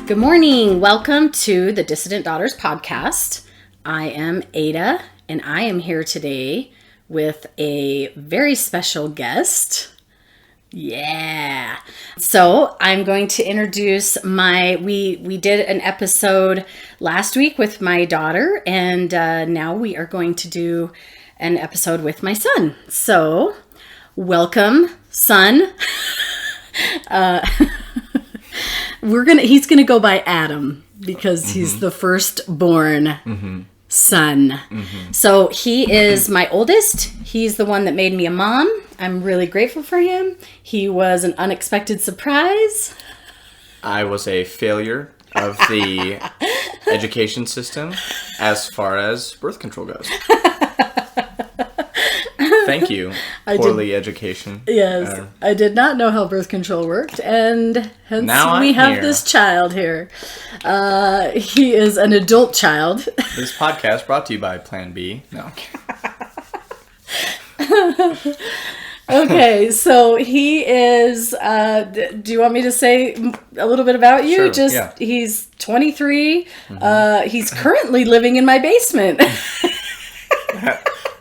Good morning. Welcome to the Dissident Daughters podcast. I am Ada, and I am here today with a very special guest. Yeah. So I'm going to introduce we did an episode last week with my daughter, and now we are going to do an episode with my son. So welcome, son. He's gonna go by Adam because he's the firstborn son. So he is my oldest. He's the one that made me a mom. I'm really grateful for him. He was an unexpected surprise. I was a failure of the education system as far as birth control goes. Thank you, poorly education. Yes, I did not know how birth control worked, and hence we have this child here. He is an adult child. This podcast brought to you by Plan B. No. Okay, so he is, do you want me to say a little bit about you? Sure, He's 23. He's currently living in my basement.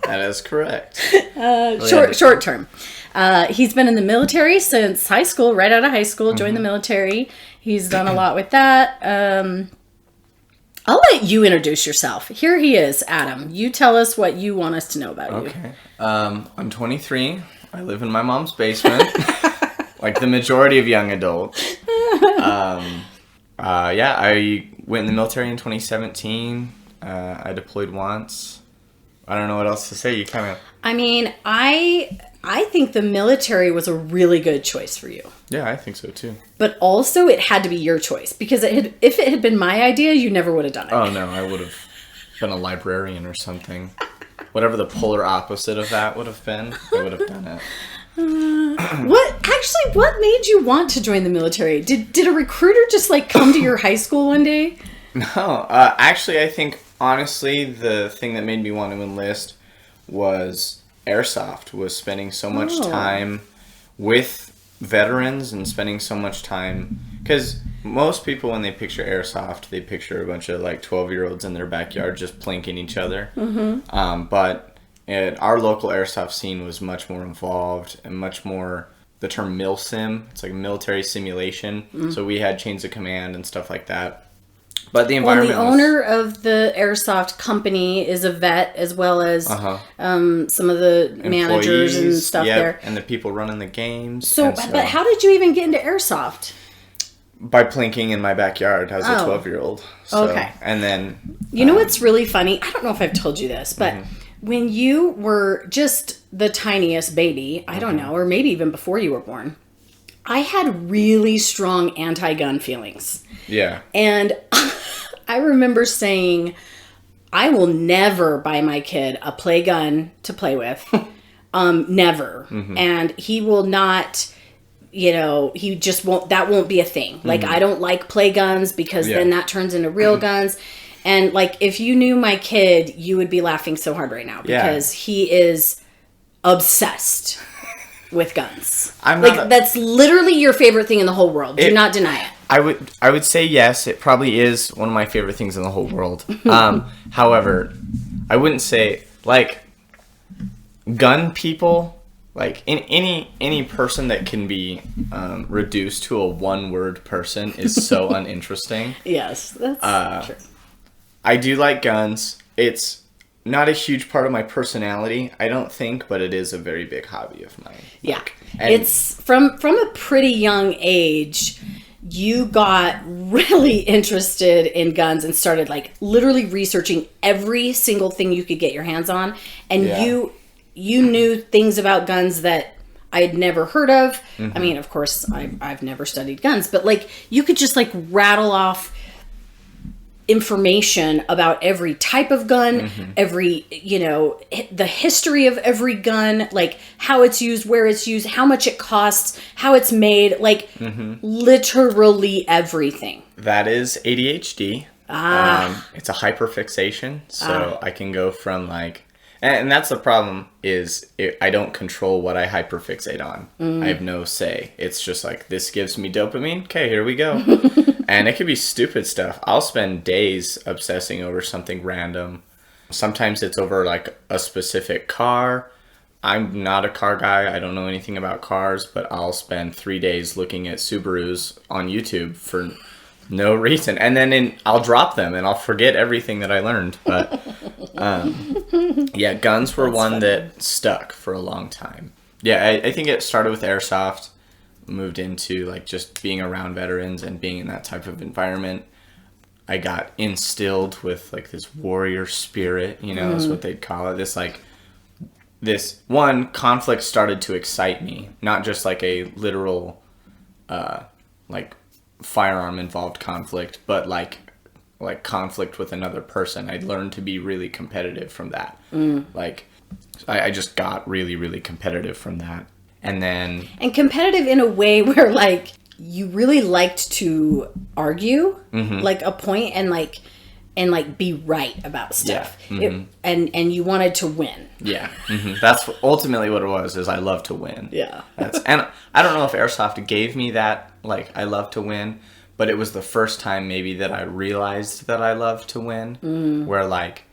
That is correct. Short term. He's been in the military since high school, right out of high school, joined the military. He's done a lot with that. I'll let you introduce yourself. Here he is, Adam. You tell us what you want us to know about you. Okay. I'm 23. I live in my mom's basement, like the majority of young adults. I went in the military in 2017. I deployed once. I don't know what else to say. You kind of... I mean, I think the military was a really good choice for you. Yeah, I think so too. But also, it had to be your choice. Because if it had been my idea, you never would have done it. Oh, no. I would have been a librarian or something. Whatever the polar opposite of that would have been, I would have done it. What made you want to join the military? Did a recruiter just, come to your high school one day? No. Actually, I think... Honestly, the thing that made me want to enlist was airsoft, was spending so much time with veterans and spending so much time... Because most people, when they picture airsoft, they picture a bunch of, 12-year-olds in their backyard just plinking each other. But our local airsoft scene was much more involved and much more... The term MilSim, it's like a military simulation. So we had chains of command and stuff like that. But the environment the owner of the airsoft company is a vet, as well as some of the managers and stuff there. And the people running the games. But how did you even get into airsoft? By plinking in my backyard as a 12-year-old. So, okay. And then... You know what's really funny? I don't know if I've told you this, but when you were just the tiniest baby, I don't know, or maybe even before you were born, I had really strong anti-gun feelings. Yeah. And I remember saying, I will never buy my kid a play gun to play with. Never. And he will not, he just won't, that won't be a thing. I don't like play guns because then that turns into real guns. And if you knew my kid, you would be laughing so hard right now because he is obsessed with guns. That's literally your favorite thing in the whole world. Do not deny it. I would say yes, it probably is one of my favorite things in the whole world. However, I wouldn't say gun people, any person that can be reduced to a one-word person is so uninteresting. Yes, that's true. I do like guns. It's not a huge part of my personality, I don't think, but it is a very big hobby of mine. Yeah. It's from a pretty young age, you got really interested in guns and started literally researching every single thing you could get your hands on. And you knew things about guns that I had never heard of. I mean, of course, I've never studied guns, but you could just rattle off information about every type of gun, every, the history of every gun, how it's used, where it's used, how much it costs, how it's made, literally everything. That is ADHD. It's a hyperfixation. So I can go from And that's the problem is I don't control what I hyperfixate on. I have no say. It's just like, this gives me dopamine. Okay, here we go. And it could be stupid stuff. I'll spend days obsessing over something random. Sometimes it's over like a specific car. I'm not a car guy. I don't know anything about cars, but I'll spend 3 days looking at Subarus on YouTube for no reason. And then I'll drop them and I'll forget everything that I learned. But yeah, guns were one that stuck for a long time. Yeah, I think it started with airsoft, moved into like just being around veterans and being in that type of environment. I got instilled with like this warrior spirit, is what they'd call it. This one conflict started to excite me, not just like a literal, like firearm involved conflict, but like conflict with another person. I learned to be really competitive from that. Like I just got really, really competitive from that. And competitive in a way where like you really liked to argue like a point and be right about stuff. Yeah. And you wanted to win. Yeah. That's ultimately what it was, is I love to win. Yeah. And I don't know if airsoft gave me that, like, I love to win, but it was the first time maybe that I realized that I love to win, where like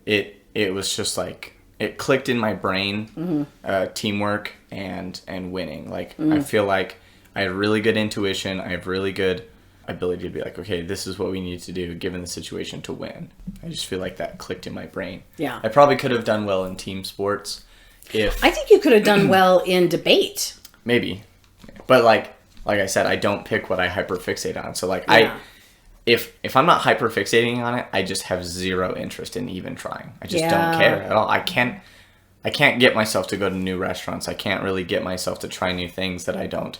it was just like, it clicked in my brain, teamwork and winning. Like, I feel like I have really good intuition. I have really good ability to be like, okay, this is what we need to do given the situation to win. I just feel like that clicked in my brain. Yeah. I probably could have done well in team sports if... I think you could have done well in debate. Maybe. But like I said, I don't pick what I hyperfixate on. So like if I'm not hyperfixating on it, I just have zero interest in even trying. I just don't care at all. I can't get myself to go to new restaurants. I can't really get myself to try new things that I don't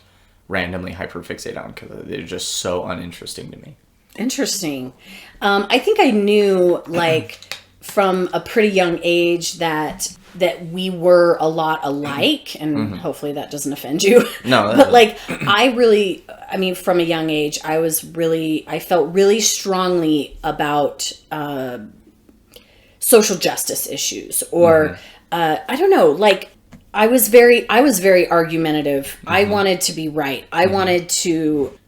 randomly hyperfixate on because they're just so uninteresting to me. Interesting. I think I knew like from a pretty young age that we were a lot alike, and hopefully that doesn't offend you. No. But like from a young age, I felt really strongly about social justice issues, or I don't know, like I was very argumentative. I wanted to be right. I wanted to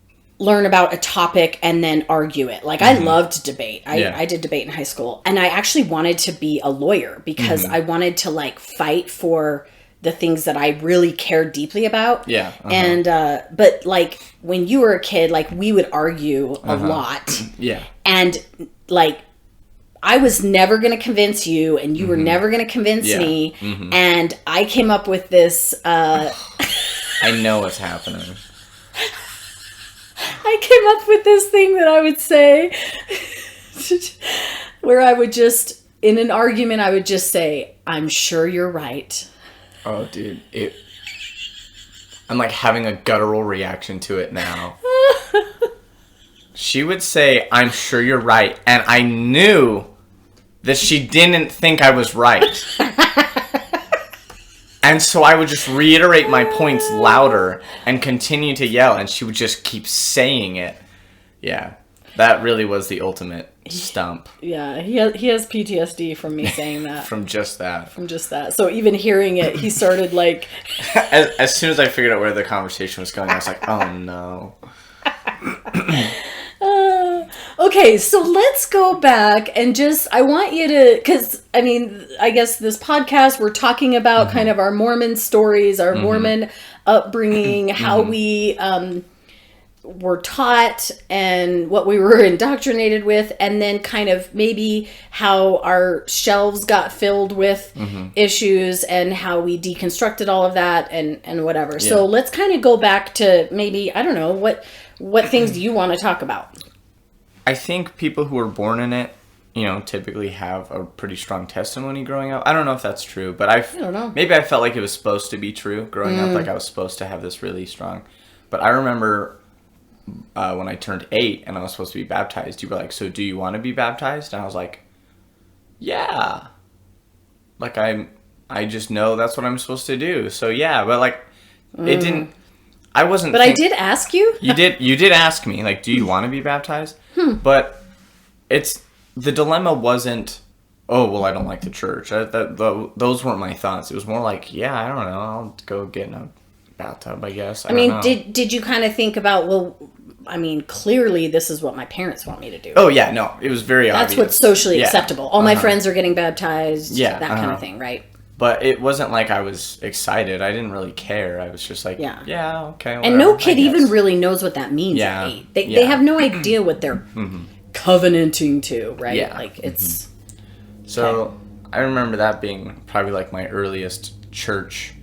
learn about a topic and then argue it. Like I loved debate. I did debate in high school, and I actually wanted to be a lawyer because I wanted to like fight for the things that I really cared deeply about. Yeah. And but like when you were a kid, like we would argue a lot. Yeah. And like I was never going to convince you, and you were never going to convince me. And I came up with this. I know what's happening. I came up with this thing that I would say, where I would just, in an argument, I would just say, "I'm sure you're right." Oh, dude, I'm like having a guttural reaction to it now. She would say, "I'm sure you're right," and I knew that she didn't think I was right. And so I would just reiterate my points louder and continue to yell, and she would just keep saying it. Yeah, that really was the ultimate stump. Yeah, he has PTSD from me saying that. From just that. So even hearing it, he started like... as soon as I figured out where the conversation was going, I was like, oh no. Okay, so let's go back and I want you to, because, I mean, I guess this podcast, we're talking about kind of our Mormon stories, our Mormon upbringing, how we were taught and what we were indoctrinated with, and then kind of maybe how our shelves got filled with issues and how we deconstructed all of that and whatever. Yeah. So let's kind of go back to maybe, I don't know, what things do you want to talk about? I think people who were born in it, typically have a pretty strong testimony growing up. I don't know if that's true, but I don't know. Maybe I felt like it was supposed to be true growing up, like I was supposed to have this really strong. But I remember when I turned 8 and I was supposed to be baptized, you were like, "So do you want to be baptized?" And I was like, "Yeah." Like I just know that's what I'm supposed to do. So yeah, but like it didn't. I wasn't. But I did ask you. You did ask me, like, do you want to be baptized? But the dilemma wasn't oh, well, I don't like the church. Those weren't my thoughts. It was more like, yeah, I don't know. I'll go get in a bathtub, I guess. I mean, did you kind of think about, well, I mean, clearly this is what my parents want me to do. Oh, yeah, no. It was very obvious. That's what's socially acceptable. All my friends are getting baptized, that kind of thing, right? But it wasn't like I was excited. I didn't really care. I was just like, yeah okay, whatever, and no kid even really knows what that means at 8. They have no idea what they're covenanting to, right? Yeah. Like, it's... So, I remember that being probably like my earliest church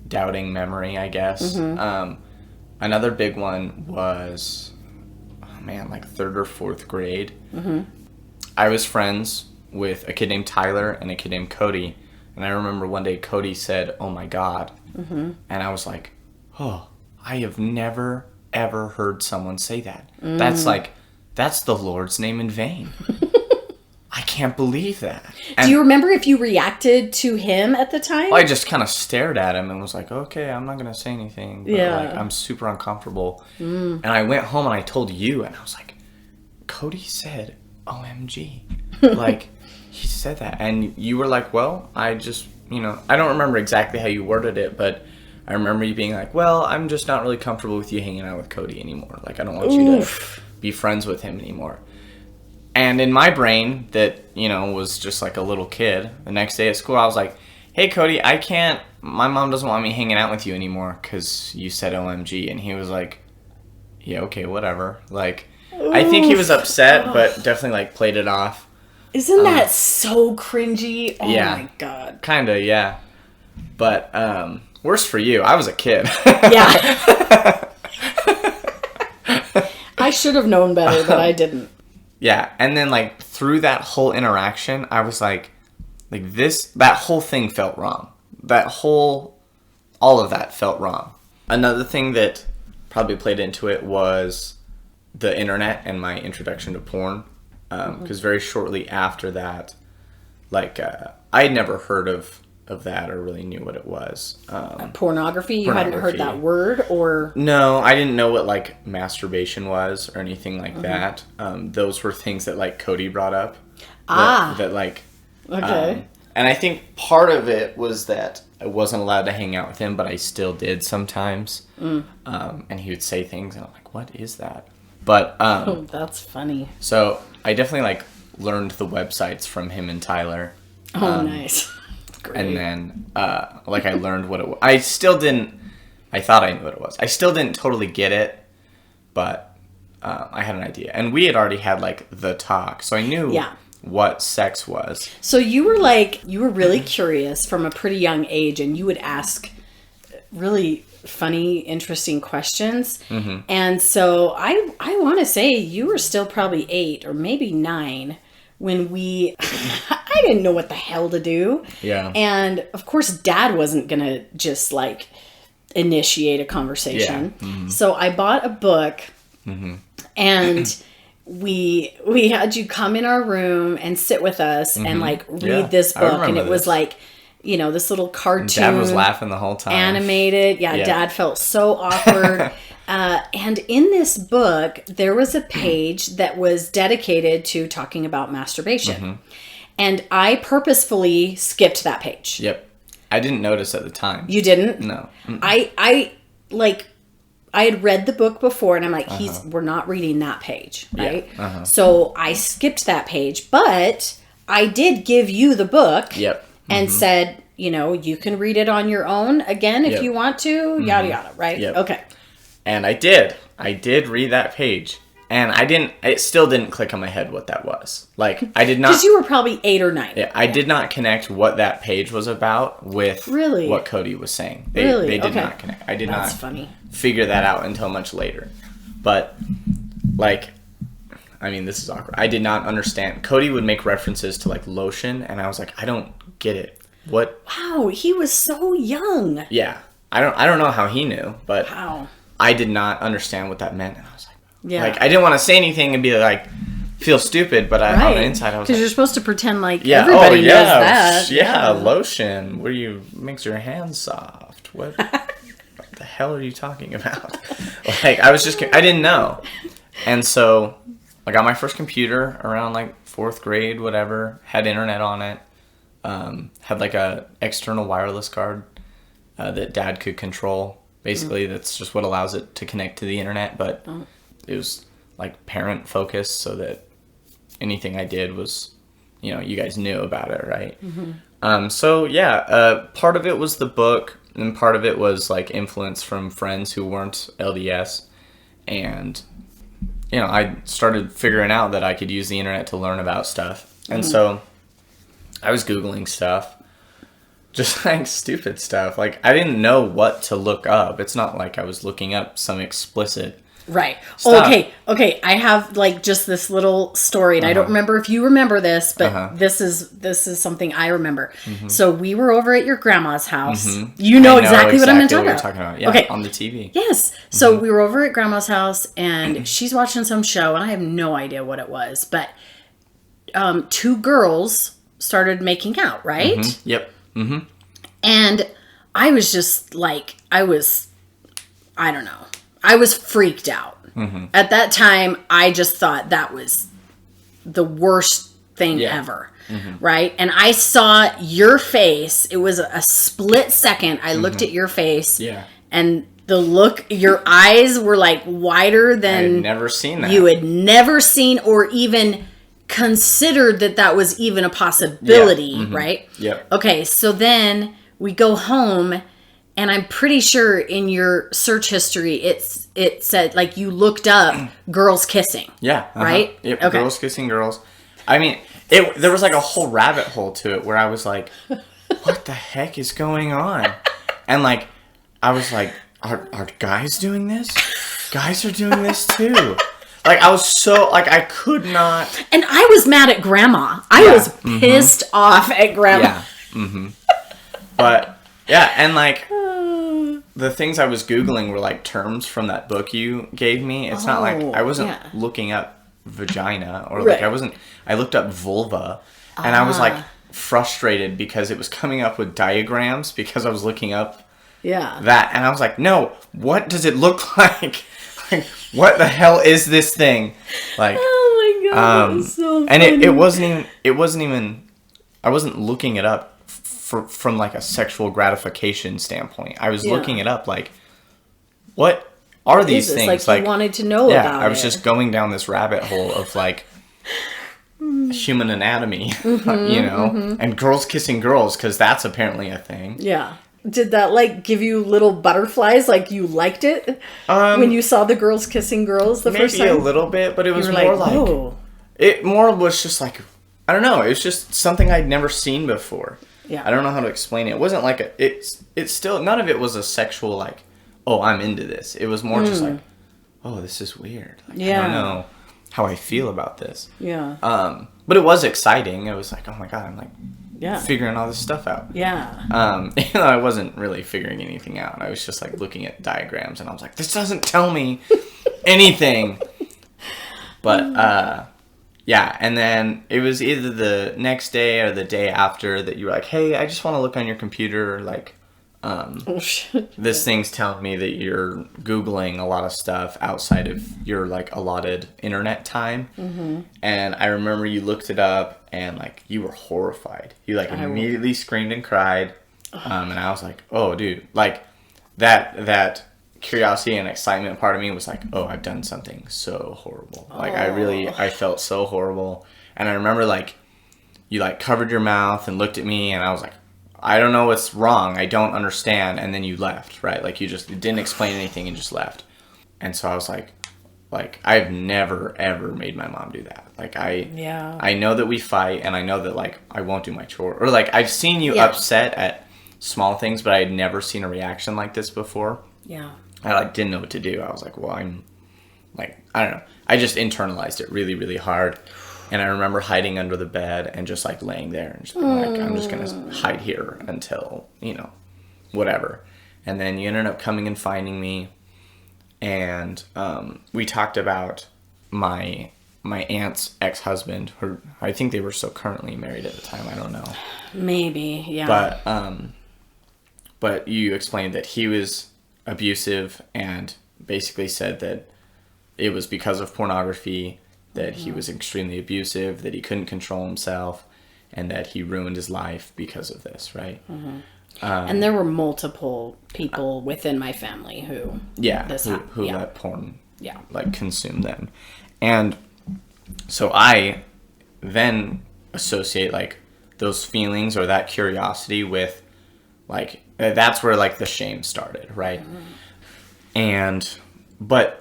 doubting memory, I guess. Another big one was, like 3rd or 4th grade. I was friends with a kid named Tyler and a kid named Cody. And I remember one day Cody said, "Oh my God." And I was like, oh, I have never, ever heard someone say that. That's the Lord's name in vain. I can't believe that. And do you remember if you reacted to him at the time? I just kind of stared at him and was like, okay, I'm not going to say anything. But I'm super uncomfortable. And I went home and I told you, and I was like, Cody said, OMG. He said that. And you were like, well, I just, I don't remember exactly how you worded it, but I remember you being like, well, I'm just not really comfortable with you hanging out with Cody anymore. I don't want you to be friends with him anymore. And in my brain that, was just like a little kid, the next day at school, I was like, hey, Cody, my mom doesn't want me hanging out with you anymore because you said OMG. And he was like, yeah, okay, whatever. I think he was upset, but definitely played it off. Isn't that so cringy? Oh my God. Kinda, yeah. But, worse for you. I was a kid. Yeah. I should have known better, but I didn't. Yeah, and then through that whole interaction, I was that whole thing felt wrong. All of that felt wrong. Another thing that probably played into it was the internet and my introduction to porn. Because very shortly after that, I had never heard of that or really knew what it was. Pornography? You hadn't heard that word, or? No, I didn't know what masturbation was or anything like that. Those were things that Cody brought up. Okay. And I think part of it was that I wasn't allowed to hang out with him, but I still did sometimes. And he would say things, and I'm like, what is that? But oh, that's funny. So I definitely learned the websites from him and Tyler. Oh, nice. Great. And then I learned what it was. I thought I knew what it was. I still didn't totally get it, but I had an idea. And we had already had the talk, so I knew what sex was. So you were really curious from a pretty young age, and you would ask really funny, interesting questions. And so I want to say you were still probably 8 or maybe 9 when I didn't know what the hell to do. Yeah. And of course Dad wasn't going to just initiate a conversation. Yeah. So I bought a book and we had you come in our room and sit with us and read this book. And it was this little cartoon. Dad was laughing the whole time. Animated. Yeah. Dad felt so awkward. And in this book, there was a page that was dedicated to talking about masturbation. And I purposefully skipped that page. Yep. I didn't notice at the time. You didn't? No. I had read the book before, and I'm like, we're not reading that page, right? Yeah. So I skipped that page, but I did give you the book. Yep. And said, you can read it on your own again if you want to, yada, yada, right? Yep. Okay. And I did. I did read that page. And it still didn't click on my head what that was. I did not. Because you were probably 8 or 9. Yeah, I did not connect what that page was about with what Cody was saying. They did not connect. I did not figure that out until much later. But, this is awkward. I did not understand. Cody would make references to, lotion, and I was like, I don't get it. What? Wow, he was so young. Yeah. I don't know how he knew, but wow. I did not understand what that meant. And I was like, I didn't want to say anything and be feel stupid, but on the inside I was because you're supposed to pretend everybody knows that. Yeah, lotion where makes your hands soft. What the hell are you talking about? I didn't know. And so I got my first computer around like 4th grade, whatever. Had internet on it. Had like a external wireless card that Dad could control. Basically, that's just what allows it to connect to the internet. But it was like parent focused, so that anything I did was, you guys knew about it, right? So yeah, part of it was the book, and part of it was like influence from friends who weren't LDS, and I started figuring out that I could use the internet to learn about stuff, and so I was Googling stuff, just like stupid stuff. Like I didn't know what to look up. It's not like I was looking up some explicit. Right. Stuff. Okay. I have like just this little story, and I don't remember if you remember this, but this is something I remember. So we were over at your grandma's house. You know exactly what I'm talking about. Yeah, okay. On the TV. Yes. So we were over at grandma's house, and she's watching some show, and I have no idea what it was, but 2 girls started making out, right? Yep. And I was just like, I don't know. I was freaked out. At that time, I just thought that was the worst thing ever. Right? And I saw your face. It was a split second. I looked at your face. Yeah. And the look, your eyes were like wider than... I had never seen that. You had never seen or even considered that was even a possibility, right? Yep. Okay, so then we go home... And I'm pretty sure in your search history, it said, like, you looked up girls kissing. Yeah. Right? Yep. Okay. Girls kissing girls. I mean, there was like a whole rabbit hole to it where I was like, what the heck is going on? And like, I was like, are guys doing this? Guys are doing this too. Like, I was so, like, I could not. And I was mad at Grandma. I was pissed off at Grandma. Yeah. But, yeah, and like... The things I was Googling were like terms from that book you gave me. It's not like I wasn't looking up vagina or like I looked up vulva and I was like frustrated because it was coming up with diagrams because I was looking up that. And I was like, no, what does it look like? Like, what the hell is this thing? Like, oh my God, that was so funny. And it wasn't even, I wasn't looking it up from like a sexual gratification standpoint. I was looking it up like, what are these things? Like you wanted to know about it. I was just going down this rabbit hole of like human anatomy, and girls kissing girls because that's apparently a thing. Yeah. Did that like give you little butterflies? Like you liked it when you saw the girls kissing girls the first time? Maybe a little bit, but it was more like it more was just like, I don't know. It was just something I'd never seen before. Yeah. I don't know how to explain it. It wasn't like it's still, none of it was a sexual like, oh, I'm into this. It was more just like, oh, this is weird. Like, I don't know how I feel about this. Yeah. But it was exciting. It was like, oh my God, I'm like figuring all this stuff out. Yeah. Even though I wasn't really figuring anything out. I was just like looking at diagrams and I was like, this doesn't tell me anything. But, yeah, and then it was either the next day or the day after that you were like, hey, I just want to look on your computer, like, this thing's telling me that you're Googling a lot of stuff outside of your, like, allotted internet time. And I remember you looked it up and, like, you were horrified. You, like, immediately screamed and cried. And I was like, oh, dude, like, that curiosity and excitement part of me was like, oh, I've done something so horrible. Like, I felt so horrible. And I remember, like, you, like, covered your mouth and looked at me, and I was like, I don't know what's wrong. I don't understand. And then you left, right? Like, you didn't explain anything and just left. And so I was like, I've never, ever made my mom do that. Like, I know that we fight, and I know that, like, I won't do my chore. Or, like, I've seen you upset at small things, but I had never seen a reaction like this before. Yeah. I like didn't know what to do. I was like, well, I'm like, I don't know. I just internalized it really, really hard. And I remember hiding under the bed and just like laying there and just being like, I'm just going to hide here until, whatever. And then you ended up coming and finding me. And we talked about my aunt's ex-husband. I think they were still currently married at the time. I don't know. Maybe, yeah. But you explained that he was abusive and basically said that it was because of pornography, that he was extremely abusive, that he couldn't control himself, and that he ruined his life because of this, right? And there were multiple people within my family who let porn like consume them. And so I then associate like those feelings or that curiosity with like that's where like the shame started, right? But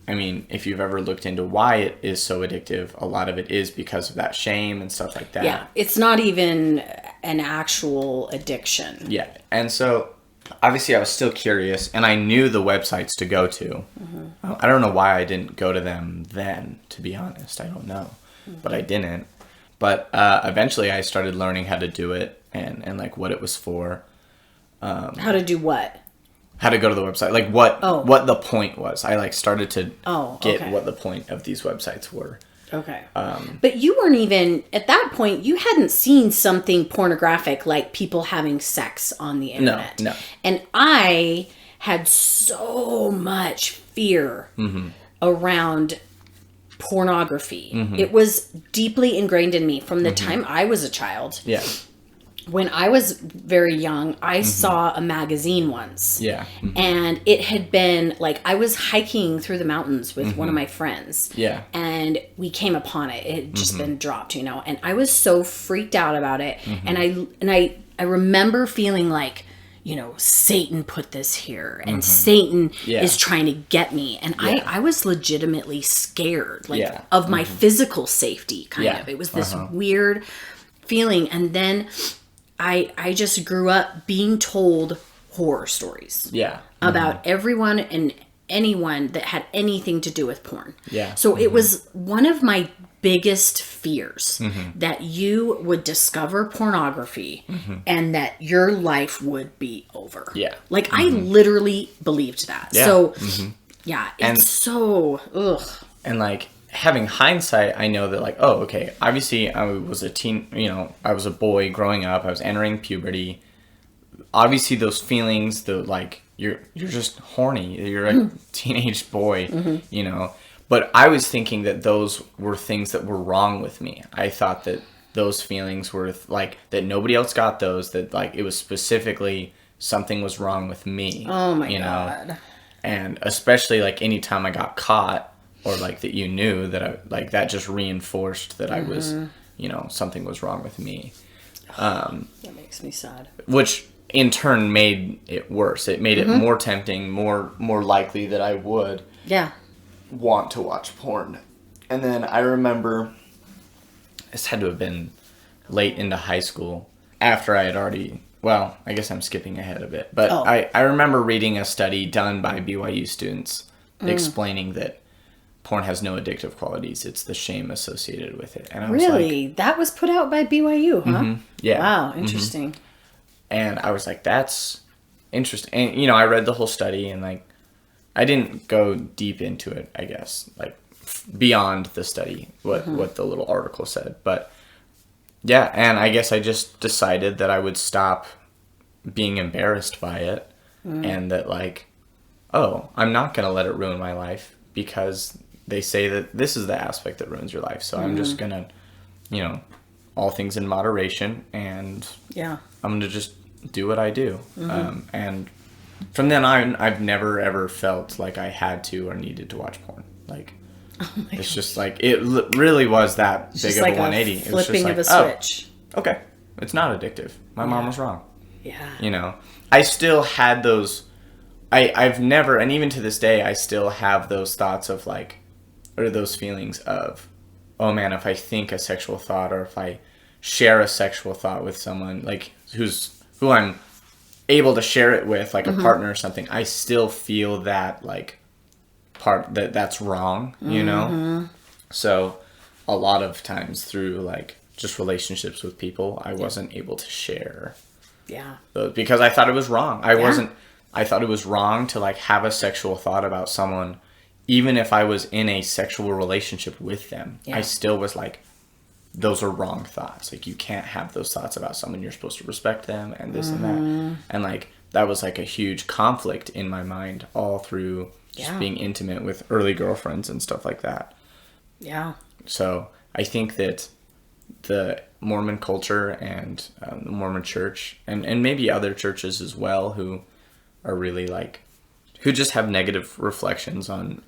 I mean, if you've ever looked into why it is so addictive, a lot of it is because of that shame and stuff like that. Yeah, it's not even an actual addiction. Yeah, and so obviously I was still curious, and I knew the websites to go to. I don't know why I didn't go to them then, to be honest. I don't know, but I didn't. But eventually I started learning how to do it and like what it was for. How to do what? How to go to the website, like what the point was. I like started to get what the point of these websites were. Okay. But you weren't even, at that point, you hadn't seen something pornographic like people having sex on the internet. No. And I had so much fear around pornography. It was deeply ingrained in me from the time I was a child. Yeah. When I was very young, I saw a magazine once. Yeah. And it had been like, I was hiking through the mountains with one of my friends. Yeah. And we came upon it. It had just been dropped, you know, and I was so freaked out about it. And I remember feeling like, you know, Satan put this here and Satan is trying to get me. And I was legitimately scared, like of my physical safety kind of. It was this weird feeling. And then I just grew up being told horror stories about everyone and anyone that had anything to do with porn. Yeah. So it was one of my biggest fears that you would discover pornography and that your life would be over. Yeah. Like I literally believed that. Yeah. So it's so And like having hindsight, I know that like, oh, okay, obviously I was a teen, you know, I was a boy growing up, I was entering puberty. Obviously those feelings, the like, you're just horny, you're a teenage boy, you know, but I was thinking that those were things that were wrong with me. I thought that those feelings were like, that nobody else got those, that like, it was specifically something was wrong with me. Oh my God. And especially like anytime I got caught, or like that you knew that I like that just reinforced that I was, you know, something was wrong with me. That makes me sad. Which in turn made it worse. It made it more tempting, more likely that I would want to watch porn. And then I remember this had to have been late into high school after I had already, well, I guess I'm skipping ahead a bit, but I remember reading a study done by BYU students explaining that porn has no addictive qualities. It's the shame associated with it. And I was really? That was put out by BYU, huh? Yeah. Wow, interesting. And I was like, that's interesting. And, you know, I read the whole study and, like, I didn't go deep into it, I guess, like, beyond the study, what the little article said. But, yeah, and I guess I just decided that I would stop being embarrassed by it and that, like, oh, I'm not going to let it ruin my life because they say that this is the aspect that ruins your life. So I'm just going to, you know, all things in moderation, and I'm going to just do what I do. And from then on, I've never ever felt like I had to or needed to watch porn. Like, it's just like, it really was that big of a 180. It was flipping of a switch. Oh, okay. It's not addictive. My mom was wrong. Yeah. You know, I still had those, I've never, and even to this day, I still have those thoughts of like, or those feelings of, oh man, if I think a sexual thought, or if I share a sexual thought with someone like who I'm able to share it with, like a partner or something, I still feel that like part that's wrong, you know? So a lot of times through like just relationships with people, I wasn't able to share those because I thought it was wrong. I thought it was wrong to like have a sexual thought about someone. Even if I was in a sexual relationship with them, I still was like, those are wrong thoughts. Like, you can't have those thoughts about someone. You're supposed to respect them and this and that. And, like, that was, like, a huge conflict in my mind all through just being intimate with early girlfriends and stuff like that. Yeah. So I think that the Mormon culture and the Mormon church, and maybe other churches as well, who are really like, who just have negative reflections on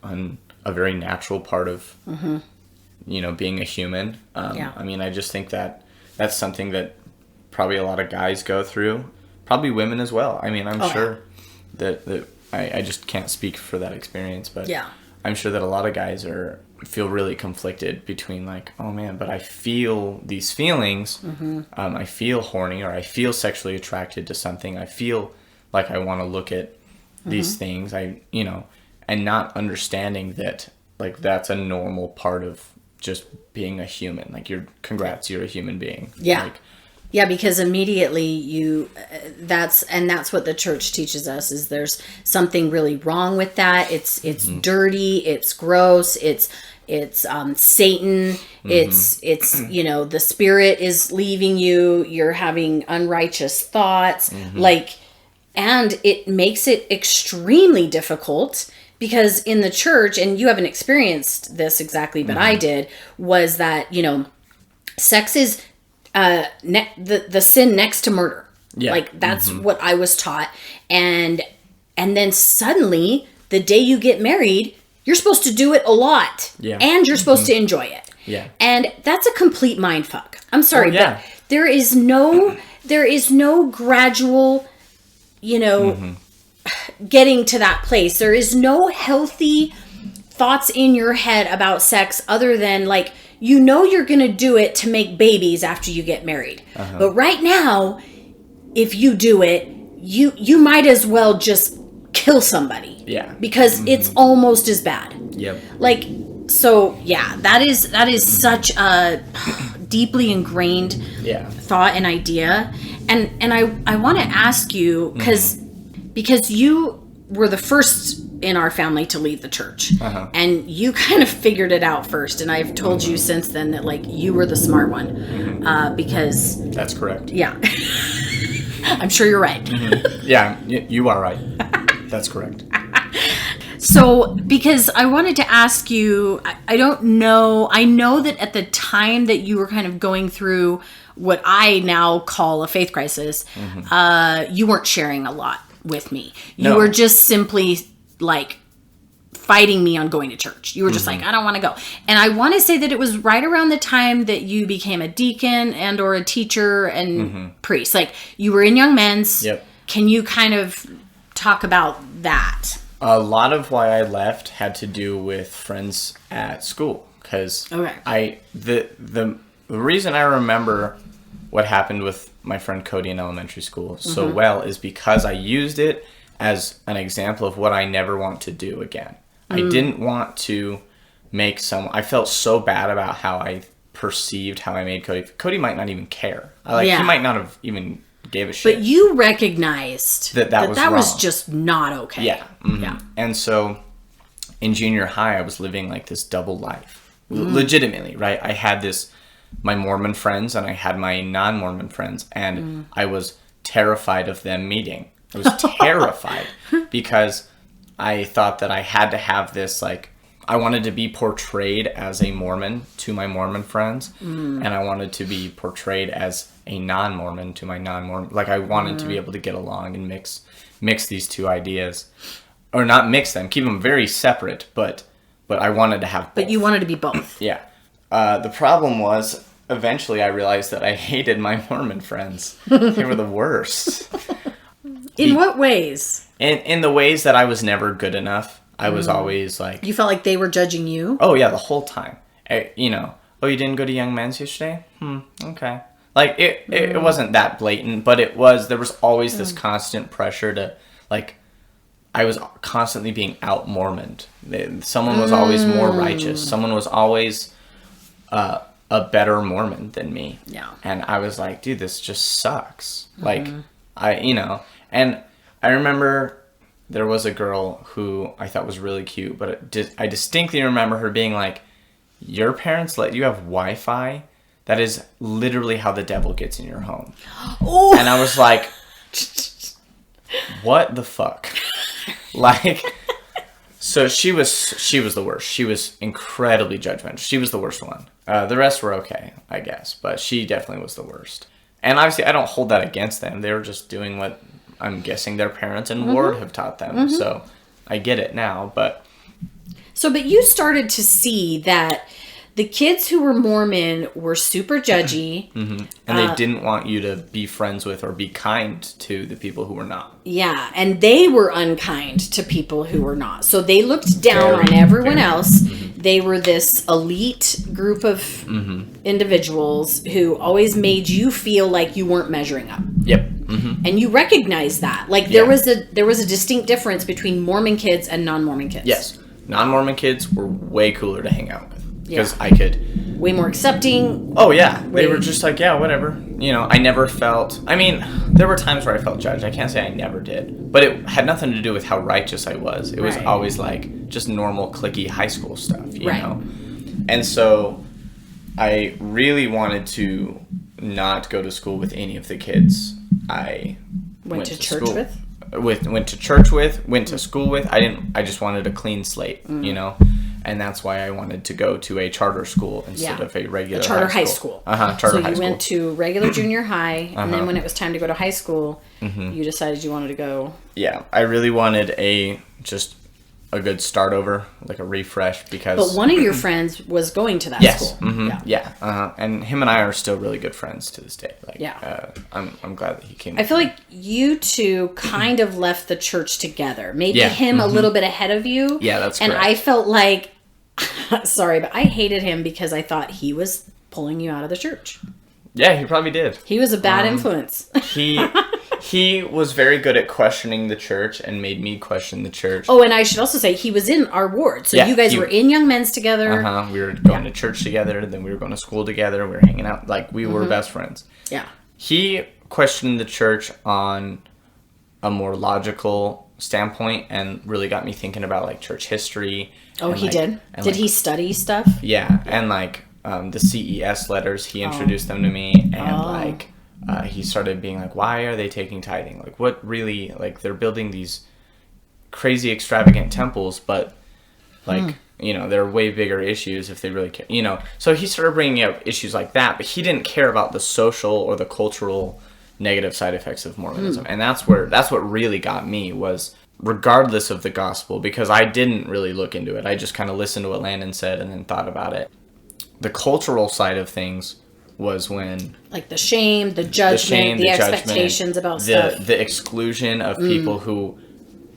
a very natural part of, being a human. I mean, I just think that that's something that probably a lot of guys go through, probably women as well. I mean, I'm sure that I just can't speak for that experience, but I'm sure that a lot of guys feel really conflicted between like, oh man, but I feel these feelings. I feel horny, or I feel sexually attracted to something. I feel like I want to look at these things. And not understanding that like that's a normal part of just being a human. Like you're a human being. Yeah. Like, yeah, because immediately that's what the church teaches us, is there's something really wrong with that. It's dirty, it's gross, it's Satan, it's the spirit is leaving you, you're having unrighteous thoughts, and it makes it extremely difficult, because in the church, and you haven't experienced this exactly, but I did, was that, sex is the sin next to murder. Yeah. Like that's what I was taught. And then suddenly the day you get married, you're supposed to do it a lot. Yeah. And you're supposed to enjoy it. Yeah. And that's a complete mind fuck. I'm sorry, but there is no gradual, getting to that place. There is no healthy thoughts in your head about sex other than like, you're going to do it to make babies after you get married. But right now, if you do it, you might as well just kill somebody. Yeah. Because it's almost as bad. Yep. Like, so yeah, that is such a deeply ingrained thought and idea. And I want to ask you, because you were the first in our family to leave the church, and you kind of figured it out first, and I've told you since then that like you were the smart one, because that's correct. Yeah. I'm sure you're right. Yeah, you are right. That's correct. So, because I wanted to ask you, I don't know, I know that at the time that you were kind of going through what I now call a faith crisis, you weren't sharing a lot with me. You were just simply like fighting me on going to church. You were just like, I don't want to go. And I want to say that it was right around the time that you became a deacon and or a teacher and priest. Like you were in Young Men's. Yep. Can you kind of talk about that? A lot of why I left had to do with friends at school, because the reason I remember what happened with my friend Cody in elementary school so well is because I used it as an example of what I never want to do again. I didn't want to make I felt so bad about how I perceived how I made Cody. Cody might not even care. He might not have even gave a shit. But you recognized that was just not okay. Yeah. Yeah. And so in junior high, I was living like this double life. Legitimately, right? I had my Mormon friends and I had my non-Mormon friends, and I was terrified of them meeting. I was terrified because I thought that I had to have this, like, I wanted to be portrayed as a Mormon to my Mormon friends, and I wanted to be portrayed as a non-Mormon to my non-Mormon. Like, I wanted to be able to get along and mix these two ideas. Or not mix them, keep them very separate, but I wanted to have both. But you wanted to be both. Yeah. The problem was, eventually I realized that I hated my Mormon friends. They were the worst. In what ways? In the ways that I was never good enough. I was always like... You felt like they were judging you? Oh, yeah, the whole time. Oh, you didn't go to Young Men's yesterday? Okay. Like, it wasn't that blatant, but there was always this constant pressure to, like... I was constantly being out-Mormoned. Someone was always more righteous. Someone was always a better Mormon than me. Yeah. And I was like, dude, this just sucks. Like, and I remember there was a girl who I thought was really cute, but I distinctly remember her being like, your parents let you have Wi-Fi? That is literally how the devil gets in your home. Oh. And I was like, what the fuck? Like, So she was the worst. She was incredibly judgmental. She was the worst one. The rest were okay, I guess, but she definitely was the worst. And obviously, I don't hold that against them. They were just doing what I'm guessing their parents and Ward have taught them. So I get it now, but you started to see that the kids who were Mormon were super judgy. And they didn't want you to be friends with or be kind to the people who were not. Yeah, and they were unkind to people who were not. So they looked down on everyone else. They were this elite group of individuals who always made you feel like you weren't measuring up. Yep. And you recognize that. Like there was a distinct difference between Mormon kids and non-Mormon kids. Yes. Non-Mormon kids were way cooler to hang out with. Because I could... Way more accepting. Oh, yeah. They were just like, yeah, whatever. You know, I never felt... I mean, there were times where I felt judged. I can't say I never did. But it had nothing to do with how righteous I was. It was always like just normal, cliquey high school stuff, you know? And so I really wanted to not go to school with any of the kids I went to church with. Went to church with, went to school with. I just wanted a clean slate, you know? And that's why I wanted to go to a charter school instead of a regular charter high school. Charter high school. So you went to regular junior high, and then when it was time to go to high school, you decided you wanted to go. Yeah, I really wanted just a good start over, like a refresh, because... But one of your friends was going to that school. And him and I are still really good friends to this day. Like, I'm glad that he came. I feel like you two kind of left the church together. Maybe him a little bit ahead of you. Yeah, that's correct. And I felt like, sorry, but I hated him because I thought he was pulling you out of the church. Yeah, he probably did. He was a bad influence. He was very good at questioning the church and made me question the church. Oh, and I should also say he was in our ward. So you guys were in Young Men's together. We were going to church together. Then we were going to school together. We were hanging out. Like, we were best friends. Yeah. He questioned the church on a more logical standpoint and really got me thinking about, like, church history. Oh, he did? Did he study stuff? Yeah. And, like, the CES letters, he introduced them to me. And, he started being like, why are they taking tithing? Like, what really, like, they're building these crazy extravagant temples, but, like, you know, there are way bigger issues if they really care, you know. So he started bringing up issues like that, but he didn't care about the social or the cultural negative side effects of Mormonism. And that's what really got me, was regardless of the gospel, because I didn't really look into it. I just kind of listened to what Landon said and then thought about it. The cultural side of things was when... Like the shame, the judgment, the expectations about stuff. The exclusion of people who,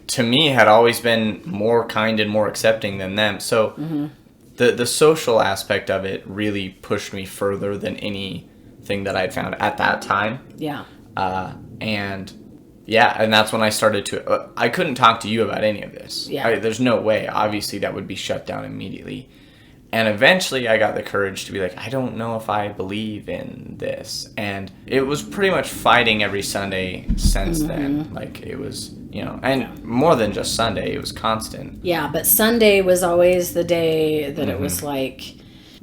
to me, had always been more kind and more accepting than them. So the social aspect of it really pushed me further than anything that I'd found at that time. Yeah. And that's when I started to... I couldn't talk to you about any of this. Yeah. There's no way. Obviously, that would be shut down immediately. And eventually I got the courage to be like, I don't know if I believe in this. And it was pretty much fighting every Sunday since then. Like, it was, you know, and more than just Sunday, it was constant. Yeah, but Sunday was always the day that it was like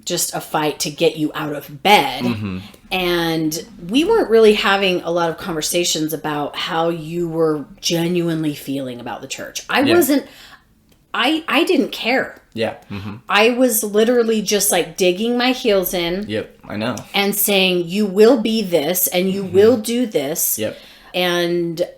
just a fight to get you out of bed. And we weren't really having a lot of conversations about how you were genuinely feeling about the church. I didn't care. Yeah. I was literally just like digging my heels in. Yep, I know. And saying, you will be this and you will do this. Yep. And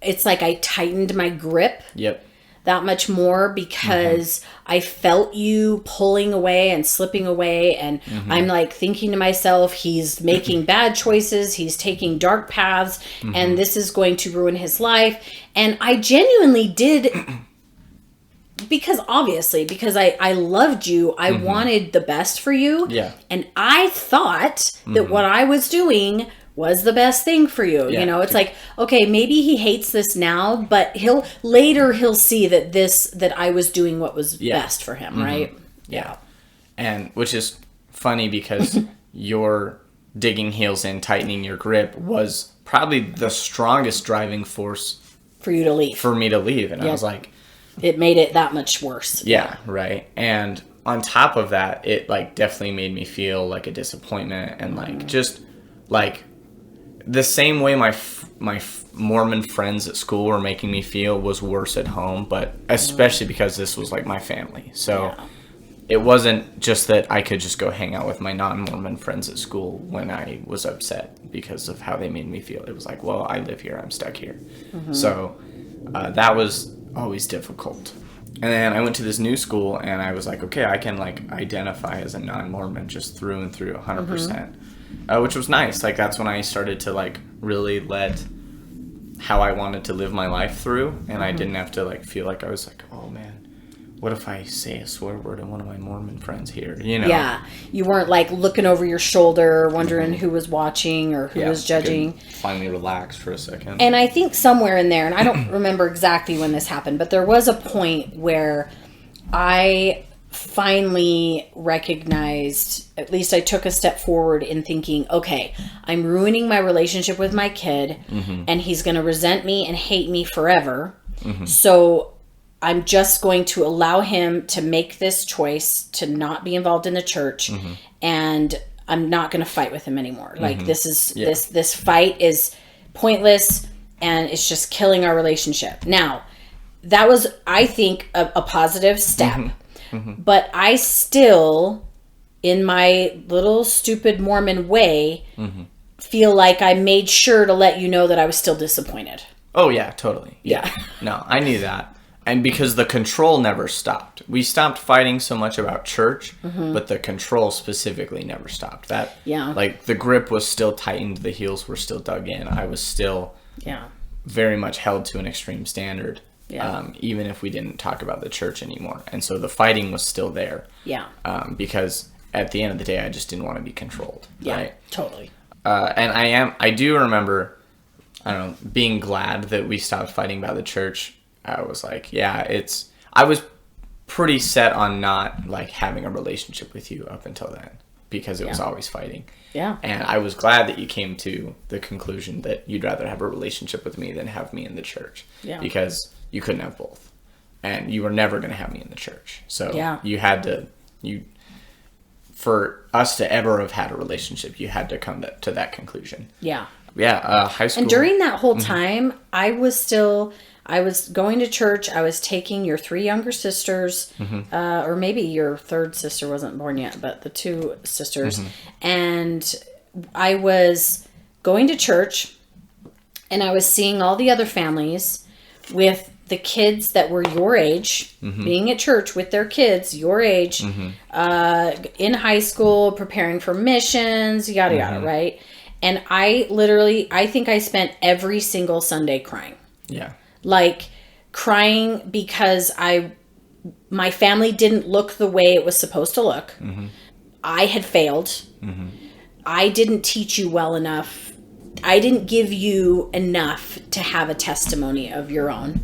it's like I tightened my grip. Yep. That much more because I felt you pulling away and slipping away. And I'm like thinking to myself, he's making bad choices. He's taking dark paths and this is going to ruin his life. And I genuinely did... Because I loved you, I wanted the best for you. Yeah. And I thought that what I was doing was the best thing for you. Yeah. You know, it's like, okay, maybe he hates this now, but he'll see that I was doing what was best for him, right? Yeah. And which is funny because your digging heels in, tightening your grip was probably the strongest driving force for you to leave. For me to leave. And I was like, it made it that much worse. Yeah, right. And on top of that, it like definitely made me feel like a disappointment and like just like the same way my Mormon friends at school were making me feel was worse at home, but especially because this was like my family. So it wasn't just that I could just go hang out with my non-Mormon friends at school when I was upset because of how they made me feel. It was like, well, I live here, I'm stuck here. So that was always difficult. And then I went to this new school, and I was like, okay, I can like identify as a non-Mormon just through and through 100%, which was nice. Like that's when I started to like really let how I wanted to live my life through, and I didn't have to like feel like I was like, oh man, what if I say a swear word and one of my Mormon friends here, you know? Yeah, you weren't like looking over your shoulder wondering who was watching or who was judging. Finally relax for a second. And I think somewhere in there, and I don't remember exactly when this happened, but there was a point where I finally recognized, at least I took a step forward in thinking, okay, I'm ruining my relationship with my kid, and he's going to resent me and hate me forever. So I'm just going to allow him to make this choice to not be involved in the church, and I'm not going to fight with him anymore. Like this is this fight is pointless, and it's just killing our relationship. Now, that was, I think, a positive step. But I still, in my little stupid Mormon way, feel like I made sure to let you know that I was still disappointed. Oh, yeah, totally. Yeah. No, I knew that. And because the control never stopped. We stopped fighting so much about church, but the control specifically never stopped. That, like, the grip was still tightened, the heels were still dug in. I was still very much held to an extreme standard. Even if we didn't talk about the church anymore. And so the fighting was still there. Because at the end of the day, I just didn't want to be controlled. Right? Totally. And I do remember, I don't know, being glad that we stopped fighting about the church. I was like, I was pretty set on not like having a relationship with you up until then, because it was always fighting. And I was glad that you came to the conclusion that you'd rather have a relationship with me than have me in the church. Because you couldn't have both, and you were never going to have me in the church. So you had to, for us to ever have had a relationship, you had to come to that conclusion. High school. And during that whole time, I was going to church. I was taking your 3 younger sisters, or maybe your third sister wasn't born yet, but the 2 sisters. And I was going to church, and I was seeing all the other families with the kids that were your age, being at church with their kids, your age, in high school, preparing for missions, yada, yada, right? And I think I spent every single Sunday crying. Like crying because my family didn't look the way it was supposed to look. I had failed. I didn't teach you well enough. I didn't give you enough to have a testimony of your own.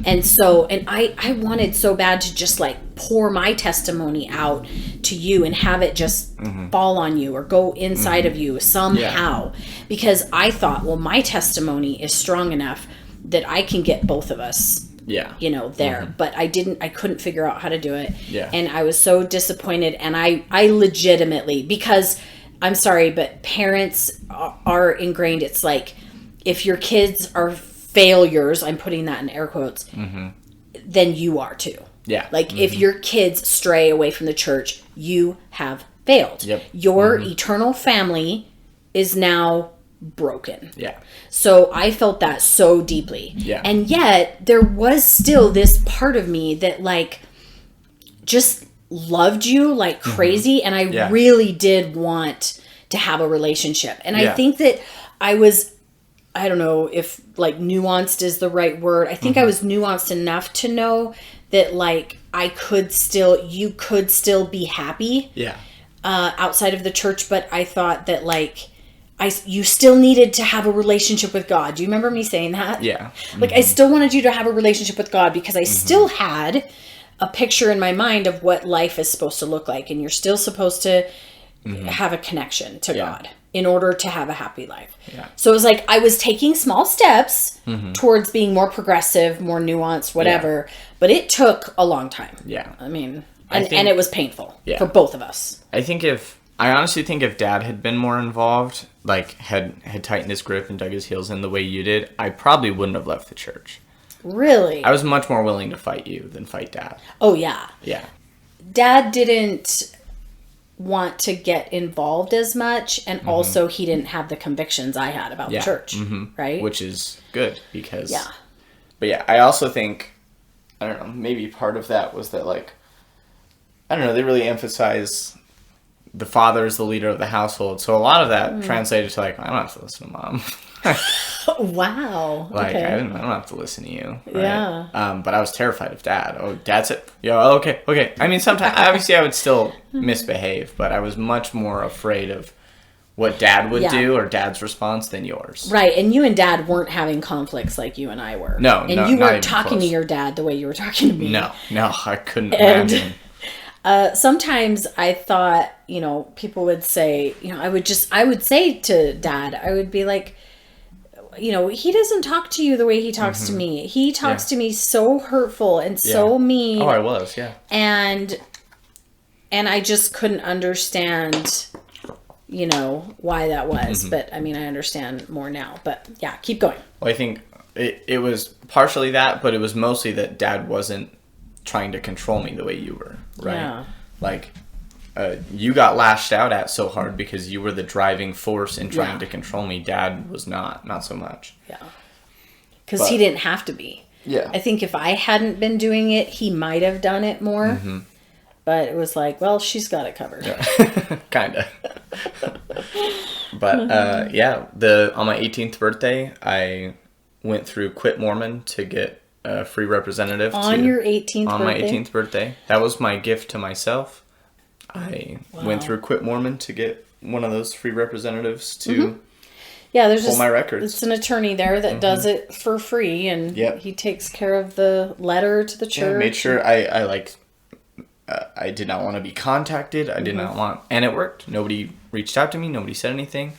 And so, and I wanted so bad to just like pour my testimony out to you and have it just fall on you or go inside of you somehow. Because I thought, well, my testimony is strong enough that I can get both of us, there. But I couldn't figure out how to do it. And I was so disappointed. And I legitimately, because I'm sorry, but parents are ingrained. It's like, if your kids are failures, I'm putting that in air quotes, then you are too. Like if your kids stray away from the church, you have failed. Your eternal family is now broken. So I felt that so deeply. And yet there was still this part of me that like just loved you like crazy, and I really did want to have a relationship. And I think that I don't know if like nuanced is the right word. I think I was nuanced enough to know that like you could still be happy outside of the church, but I thought that like you still needed to have a relationship with God. Do you remember me saying that? Like I still wanted you to have a relationship with God, because I still had a picture in my mind of what life is supposed to look like, and you're still supposed to have a connection to God in order to have a happy life. So it was like I was taking small steps towards being more progressive, more nuanced, whatever, but it took a long time. I mean, and it was painful for both of us. I think if I honestly think if Dad had been more involved, like had tightened his grip and dug his heels in the way you did, I probably wouldn't have left the church. Really? I was much more willing to fight you than fight Dad. Oh, yeah. Yeah. Dad didn't want to get involved as much, and also he didn't have the convictions I had about the church, right? Which is good because... Yeah. But yeah, I also think, I don't know, maybe part of that was that, like, I don't know, they really emphasize the father is the leader of the household. So a lot of that translated to, like, I don't have to listen to Mom. Wow. Like, okay. I don't have to listen to you. Right? Yeah. But I was terrified of Dad. Oh, Dad said, okay. I mean, sometimes, obviously I would still misbehave, but I was much more afraid of what Dad would do or Dad's response than yours. Right, and you and Dad weren't having conflicts like you and I were. No, and you weren't talking to your dad the way you were talking to me. No, I couldn't imagine. Sometimes I thought, people would say, I would say to Dad, I would be like, he doesn't talk to you the way he talks to me. He talks to me so hurtful and so mean. Oh, I was, yeah. And I just couldn't understand, why that was. But, I mean, I understand more now. But, yeah, keep going. Well, I think it was partially that, but it was mostly that Dad wasn't trying to control me the way you were, right? Yeah. Like, you got lashed out at so hard because you were the driving force in trying to control me. Dad was not so much. Yeah. Because he didn't have to be. Yeah. I think if I hadn't been doing it, he might have done it more. But it was like, well, she's got it covered. Yeah. Kind of. But, on my 18th birthday, I went through Quit Mormon to get a free representative. On your 18th birthday? On my 18th birthday. That was my gift to myself. I went through Quit Mormon to get one of those free representatives to pull my records. It's an attorney there that does it for free, and he takes care of the letter to the church. Yeah, made sure I did not want to be contacted. I did not want... And it worked. Nobody reached out to me. Nobody said anything.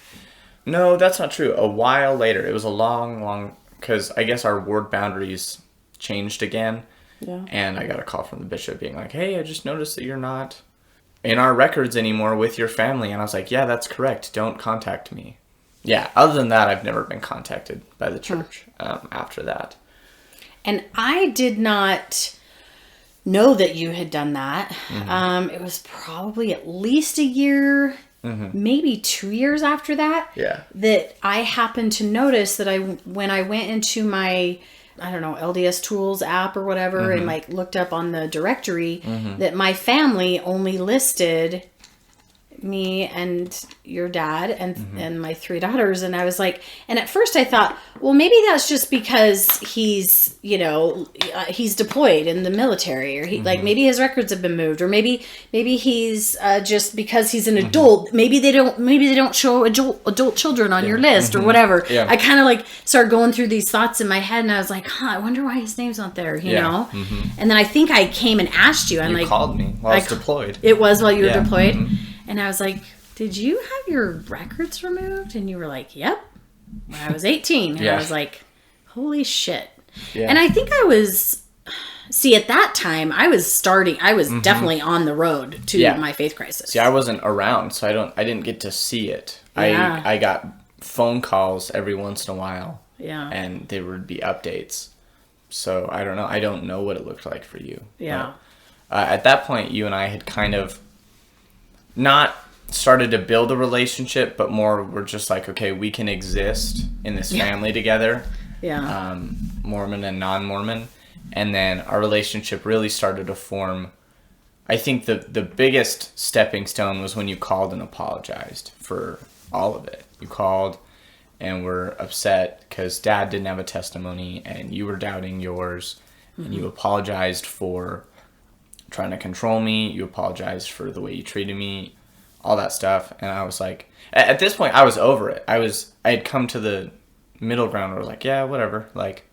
No, that's not true. A while later, it was a long... Because I guess our ward boundaries changed again. Yeah. And I got a call from the bishop being like, hey, I just noticed that you're not in our records anymore with your family. And I was like, yeah, that's correct. Don't contact me. Yeah, other than that, I've never been contacted by the church after that. And I did not know that you had done that. It was probably at least a year, maybe 2 years after that, that I happened to notice that when I went into my, I don't know, LDS Tools app or whatever, and like looked up on the directory, that my family only listed me and your dad and my 3 daughters. And I was like, and at first I thought, well, maybe that's just because he's, he's deployed in the military, or he like maybe his records have been moved, or maybe he's just because he's an adult. Maybe they don't show adult children on your list or whatever. Yeah. I kind of like started going through these thoughts in my head, and I was like, I wonder why his name's not there, you know? And then I think I came and asked you. You called me while I was deployed. It was while you were deployed. And I was like, did you have your records removed? And you were like, yep. When I was 18. And I was like, holy shit. Yeah. And I think I was, at that time, I was definitely on the road to my faith crisis. See, I wasn't around, so I didn't get to see it. Yeah. I got phone calls every once in a while. Yeah. And there would be updates. So I don't know. I don't know what it looked like for you. Yeah. But, at that point, you and I had kind of not started to build a relationship, but more we're just like, okay, we can exist in this family together. Yeah. Mormon and non-Mormon. And then our relationship really started to form. I think the biggest stepping stone was when you called and apologized for all of it. You called and were upset because Dad didn't have a testimony and you were doubting yours. And you apologized for trying to control me. You apologized for the way you treated me, all that stuff. And I was like, at this point, I was over it. I had come to the middle ground where I was like, yeah, whatever. Like,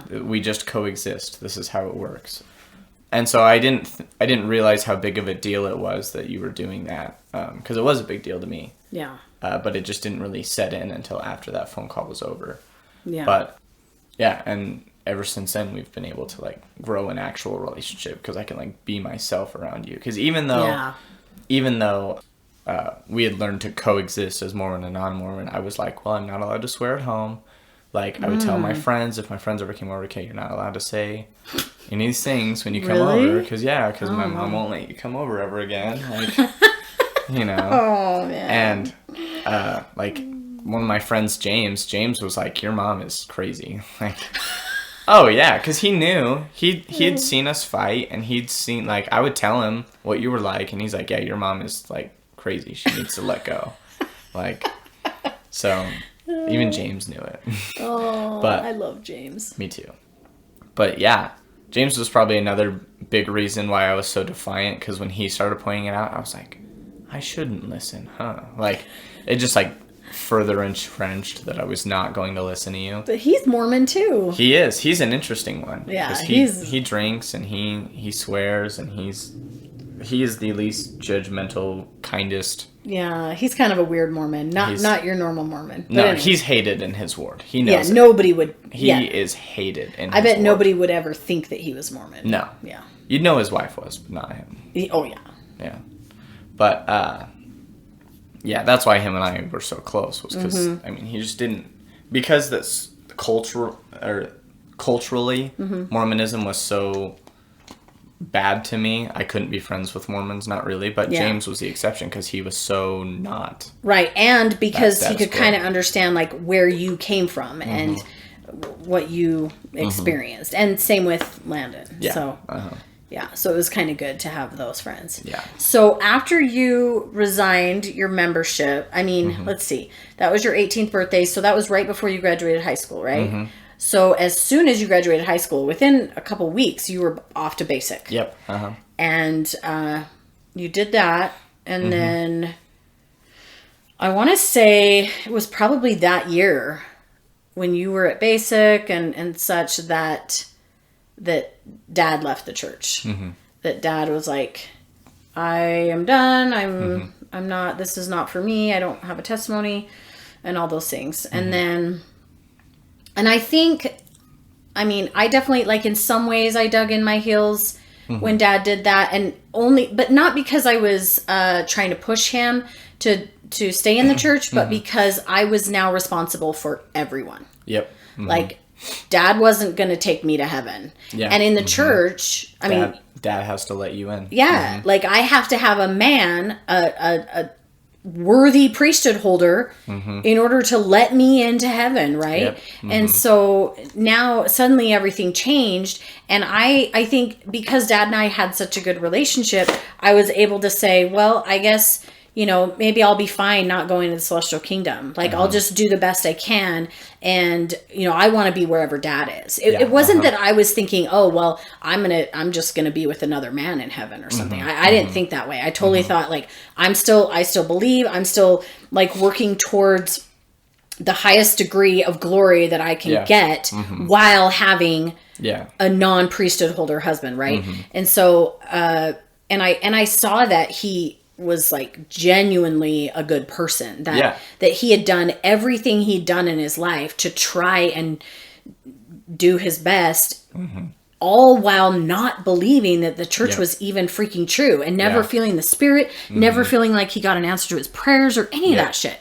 we just coexist. This is how it works. And so I didn't realize how big of a deal it was that you were doing that, because it was a big deal to me. Yeah. But it just didn't really set in until after that phone call was over. Yeah. But yeah, and ever since then we've been able to like grow an actual relationship because I can like be myself around you. Because even though we had learned to coexist as Mormon and non-Mormon, I was like, well, I'm not allowed to swear at home. Like, I would tell my friends, if my friends ever came over, okay, you're not allowed to say any of these things when you come over. Because my mom won't let you come over ever again. Like, you know. Oh, man. And, like, one of my friends, James was like, your mom is crazy. Like, oh, yeah, because he knew. He had seen us fight, and he'd seen, like, I would tell him what you were like, and he's like, yeah, your mom is, like, crazy. She needs to let go. Like, so... Even James knew it. Oh, but I love James. Me too. But yeah, James was probably another big reason why I was so defiant, because when he started pointing it out, I was like, I shouldn't listen, huh? Like, it just like further entrenched that I was not going to listen to you. But he's Mormon too. He is. He's an interesting one. Yeah, he drinks and he swears, and he is the least judgmental, kindest. Yeah, he's kind of a weird Mormon. Not your normal Mormon. No, anyways. He's hated in his ward. He knows. Yeah, nobody would. He is hated in his I bet ward. nobody would ever think that he was Mormon. No. Yeah. You'd know his wife was, but not him. Oh, yeah. Yeah. But, yeah, that's why him and I were so close, was because, I mean, he just didn't, because this culturally, Mormonism was so bad to me, I couldn't be friends with Mormons, not really, but James was the exception because he was so not. Right, and because he could kind of understand, like, where you came from and what you experienced. And same with Landon. Yeah. So, yeah, so it was kind of good to have those friends. Yeah. So after you resigned your membership, I mean, let's see, that was your 18th birthday, so that was right before you graduated high school, right? So as soon as you graduated high school, within a couple weeks, you were off to basic. Yep. And you did that, and then I want to say it was probably that year when you were at basic and such that Dad left the church. That Dad was like, I am done. I'm not. This is not for me. I don't have a testimony, and all those things. And then. And I think, I mean, I definitely, like, in some ways I dug in my heels when Dad did that, and but not because I was trying to push him to stay in the church, but because I was now responsible for everyone. Yep. Like, Dad wasn't going to take me to heaven. Yeah. And in the church, I mean... Dad has to let you in. Yeah. Like, I have to have a man, a worthy priesthood holder in order to let me into heaven, right? Yep. And so now suddenly everything changed, and I think because Dad and I had such a good relationship, I was able to say, well, I guess, you know, maybe I'll be fine not going to the celestial kingdom. Like, I'll just do the best I can, and, you know, I want to be wherever Dad is. It wasn't that I was thinking, oh, well, I'm just gonna be with another man in heaven or something. I didn't think that way. I totally thought, like, I still believe, I'm still, like, working towards the highest degree of glory that I can get while having a non-priesthood holder husband, right? And so, and I saw that he was, like, genuinely a good person, that he had done everything he'd done in his life to try and do his best, all while not believing that the church was even freaking true, and never feeling the Spirit, never feeling like he got an answer to his prayers or any of that shit.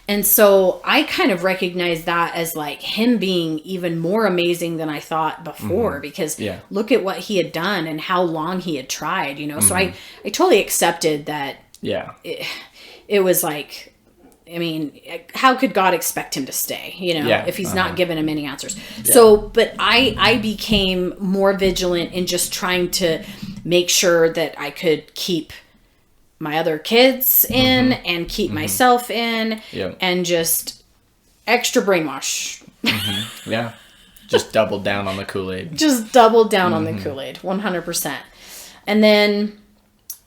And so I kind of recognized that as, like, him being even more amazing than I thought before, because look at what he had done and how long he had tried, you know? So I totally accepted that. It was like, I mean, how could God expect him to stay, you know, if he's not giving him any answers? So, but I became more vigilant in just trying to make sure that I could keep my other kids in and keep myself in and just extra brainwash. Just double down on the Kool-Aid. Just double down on the Kool-Aid, 100%. And then,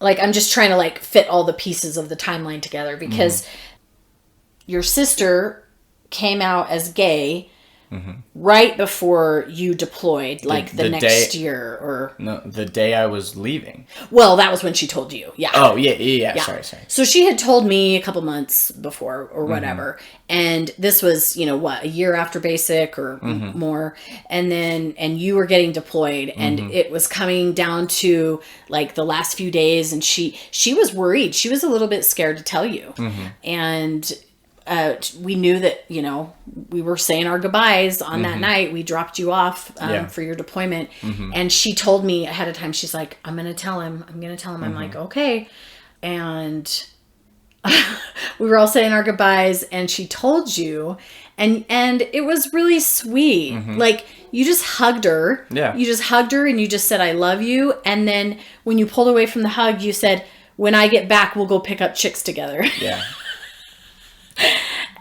like, I'm just trying to, like, fit all the pieces of the timeline together, because your sister came out as gay right before you deployed, like the next day, year, or no, the day I was leaving. Well, that was when she told you. Yeah. Oh yeah. Sorry. So she had told me a couple months before or whatever, and this was, a year after basic or more, and you were getting deployed, and it was coming down to like the last few days, and she was worried. She was a little bit scared to tell you, and we knew that, we were saying our goodbyes on that night. We dropped you off for your deployment. And she told me ahead of time, she's like, I'm going to tell him. I'm like, okay. And we were all saying our goodbyes, and she told you, and it was really sweet. Like, you just hugged her. Yeah. You just hugged her and you just said, I love you. And then when you pulled away from the hug, you said, when I get back, we'll go pick up chicks together. Yeah.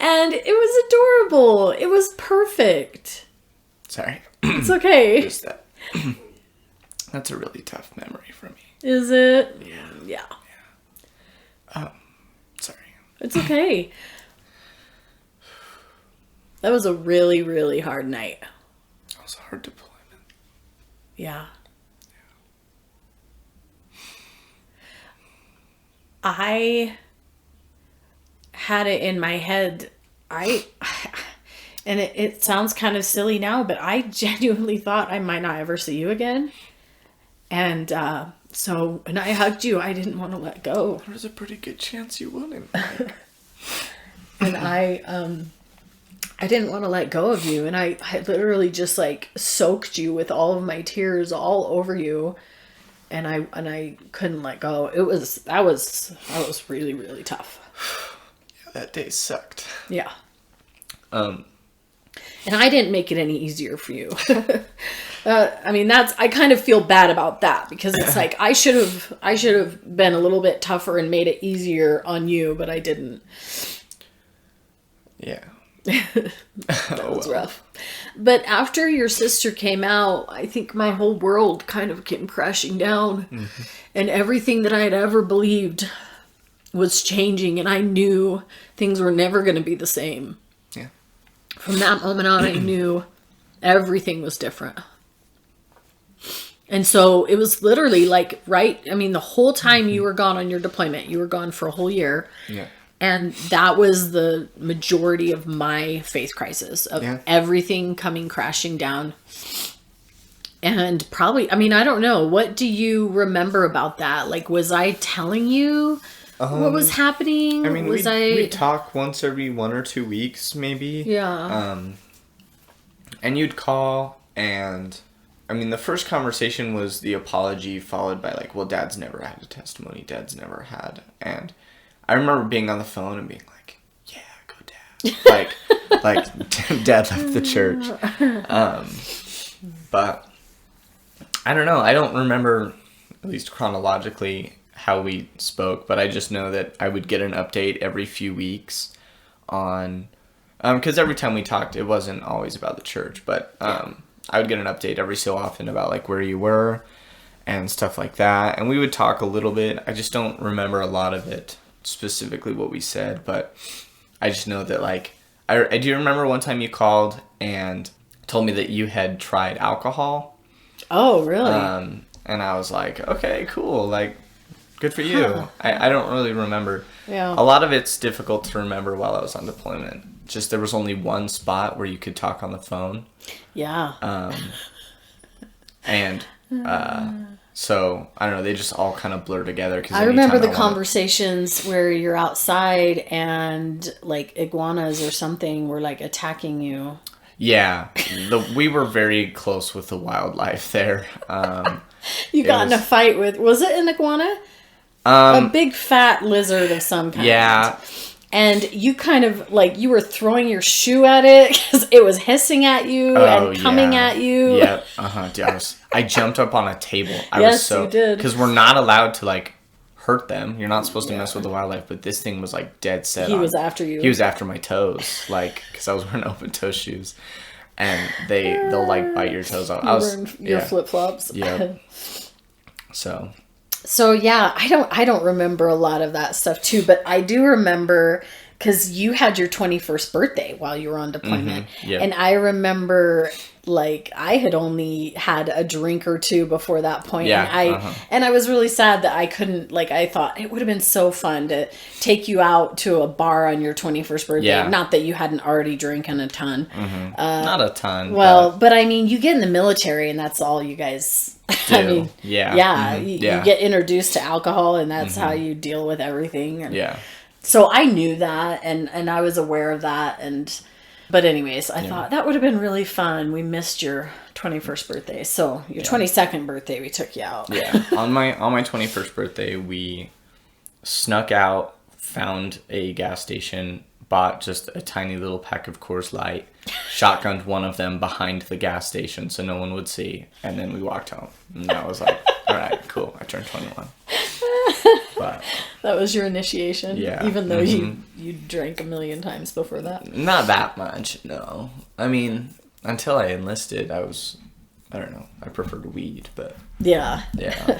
And it was adorable. It was perfect. Sorry. It's okay. Just that. That's a really tough memory for me. Is it? Yeah. Sorry. It's okay. That was a really, really hard night. That was a hard deployment. Yeah. I had it in my head. And it sounds kind of silly now, but I genuinely thought I might not ever see you again. And so when I hugged you, I didn't want to let go. There's a pretty good chance you wouldn't. And I didn't want to let go of you. And I literally just like soaked you with all of my tears all over you. And I couldn't let go. That was really, really tough. Yeah, that day sucked. Yeah. And I didn't make it any easier for you. I kind of feel bad about that, because it's like I should have been a little bit tougher and made it easier on you, but I didn't. Yeah. That was rough. But after your sister came out, I think my whole world kind of came crashing down, and everything that I had ever believed was changing, and I knew things were never going to be the same. Yeah. From that moment on, I knew everything was different. And so it was literally like, the whole time you were gone on your deployment, you were gone for a whole year. Yeah. And that was the majority of my faith crisis, of everything coming crashing down. And probably, I don't know. What do you remember about that? Like, was I telling you what was happening? We talk once every 1 or 2 weeks, maybe. Yeah. And you'd call, and the first conversation was the apology, followed by like, well, Dad's never had a testimony. Dad's never had. And I remember being on the phone and being like, yeah, go Dad. like Dad left the church. But I don't know. I don't remember, at least chronologically, how we spoke, but I just know that I would get an update every few weeks on, because every time we talked, it wasn't always about the church, but I would get an update every so often about like where you were and stuff like that, and we would talk a little bit. I just don't remember a lot of it, specifically what we said, but I just know that like, I do remember one time you called and told me that you had tried alcohol. Oh, really? And I was like, okay, cool, like, good for you. Huh. I don't really remember. Yeah. A lot of it's difficult to remember while I was on deployment. Just there was only one spot where you could talk on the phone. Yeah. So, I don't know, they just all kind of blur together. I remember the conversations where you're outside and like iguanas or something were like attacking you. Yeah. We were very close with the wildlife there. You got in a fight with, was it an iguana? A big fat lizard of some kind. Yeah. And you kind of like, you were throwing your shoe at it because it was hissing at you and coming at you. Yep. Dude, I jumped up on a table. You did. Because we're not allowed to like hurt them. You're not supposed to mess with the wildlife, but this thing was like dead set. He was after you. He was after my toes, like, because I was wearing open toe shoes. And they'll like bite your toes off. Your flip flops. Yeah. So yeah, I don't remember a lot of that stuff too, but I do remember because you had your 21st birthday while you were on deployment. Yep. And I remember, like, I had only had a drink or two before that point. Yeah. And I was really sad that I couldn't, like, I thought it would have been so fun to take you out to a bar on your 21st birthday. Yeah. Not that you hadn't already drinking a ton. Not a ton. Well, but I mean, you get in the military and that's all you guys... do. I mean, yeah. You get introduced to alcohol and that's how you deal with everything. And Yeah. so I knew that and I was aware of that. But anyways, I thought that would have been really fun. We missed your 21st birthday. So your 22nd birthday, we took you out. Yeah. On my 21st birthday, we snuck out, found a gas station, bought just a tiny little pack of Coors Light, shotgunned one of them behind the gas station so no one would see, and then we walked home. And I was like, all right, cool. I turned 21. But that was your initiation? Yeah. Even though you drank a million times before that? Not that much, no. I mean, until I enlisted, I don't know, I preferred weed, but... Yeah. Yeah.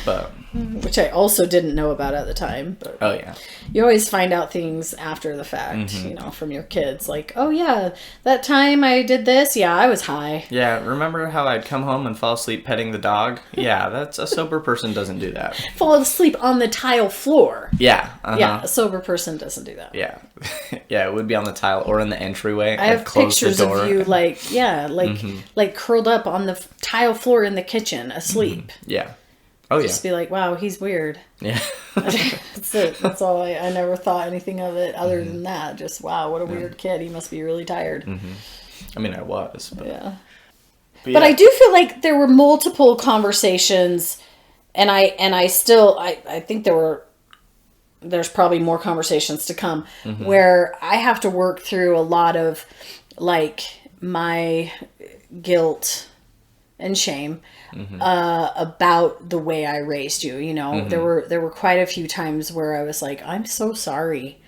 But... Which I also didn't know about at the time. But Oh, yeah. you always find out things after the fact, you know, from your kids. Like, oh, yeah, that time I did this, yeah, I was high. Yeah, remember how I'd come home and fall asleep petting the dog? Yeah, that's a sober person doesn't do that. Fall asleep on the tile floor. Yeah. Yeah, a sober person doesn't do that. Yeah. Yeah, it would be on the tile or in the entryway. I have pictures of you, like curled up on the tile floor in the kitchen, asleep. Yeah. Oh, yeah. Just be like, wow, he's weird. Yeah. That's it. That's all. I never thought anything of it other than that. Just, wow, what a weird kid. He must be really tired. I mean, I was. But, yeah. But But I do feel like there were multiple conversations, and I still think there's probably more conversations to come where I have to work through a lot of like my guilt and shame about the way I raised you. You know, there were quite a few times where I was like, I'm so sorry.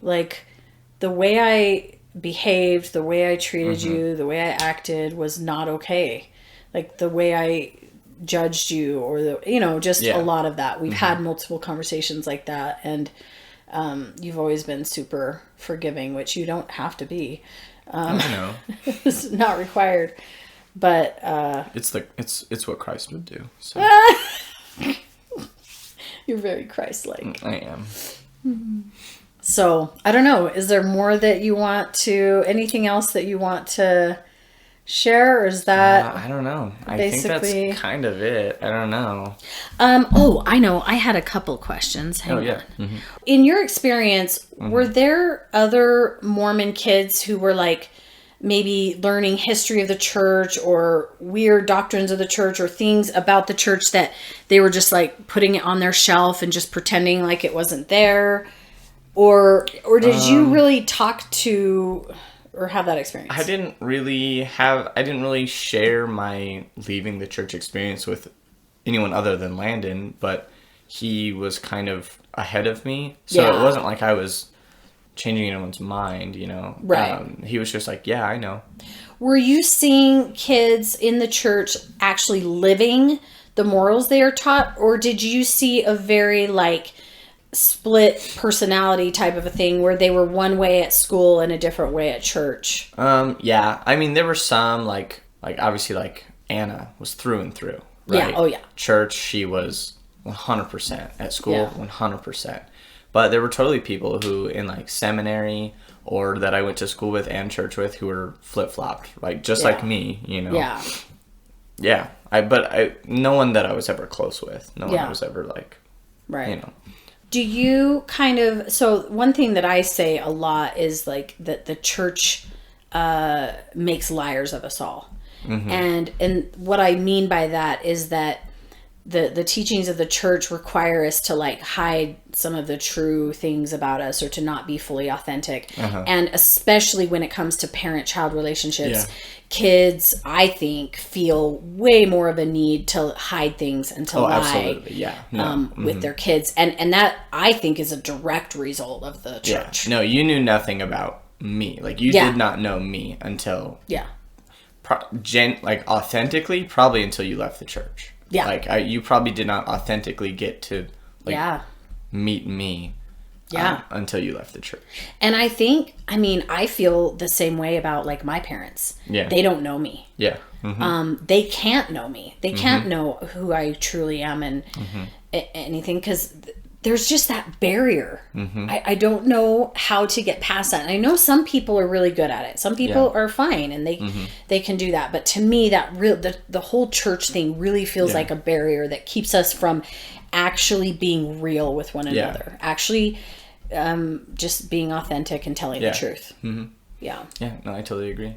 Like the way I behaved, the way I treated you, the way I acted was not okay. Like the way I judged you or a lot of that. We've had multiple conversations like that, and you've always been super forgiving, which you don't have to be. I know. It's not required. But it's what Christ would do. So you're very Christ-like. I am. So I don't know. Is there more that you want to? Anything else that you want to share? Or is that? I don't know. I basically... think that's kind of it. I don't know. Oh, I know. I had a couple questions. Hang on. In your experience, were there other Mormon kids who were like, maybe learning history of the church or weird doctrines of the church or things about the church that they were just like putting it on their shelf and just pretending like it wasn't there? Or did you really talk to or have that experience? I didn't really share my leaving the church experience with anyone other than Landon, but he was kind of ahead of me. So it wasn't like I was changing anyone's mind, you know. Right. He was just like, yeah, I know. Were you seeing kids in the church actually living the morals they are taught, or did you see a very like split personality type of a thing where they were one way at school and a different way at church? Yeah. I mean, there were some like obviously like Anna was through and through. Right? Yeah. Oh yeah. Church, she was 100%. At school, 100%. But there were totally people who in like seminary or that I went to school with and church with who were flip-flopped, like just like me, you know. Yeah. Yeah. No one that I was ever close with. No one was ever like, you know. Do you kind of, so one thing that I say a lot is like that the church makes liars of us all. And what I mean by that is that the teachings of the church require us to like hide some of the true things about us or to not be fully authentic. And especially when it comes to parent-child relationships, kids, I think, feel way more of a need to hide things and to lie with their kids. And that, I think, is a direct result of the church. No, you knew nothing about me. Like, you did not know me until... authentically, probably until you left the church. Yeah. Like, you probably did not authentically get to, like, meet me until you left the church. And I think, I feel the same way about like my parents. Yeah. They don't know me. Yeah. They can't know me. They can't know who I truly am and anything, because there's just that barrier. I don't know how to get past that. And I know some people are really good at it. Some people are fine and they can do that. But to me, the whole church thing really feels like a barrier that keeps us from actually being real with one another. Actually, just being authentic and telling the truth. Yeah. Yeah, no, I totally agree.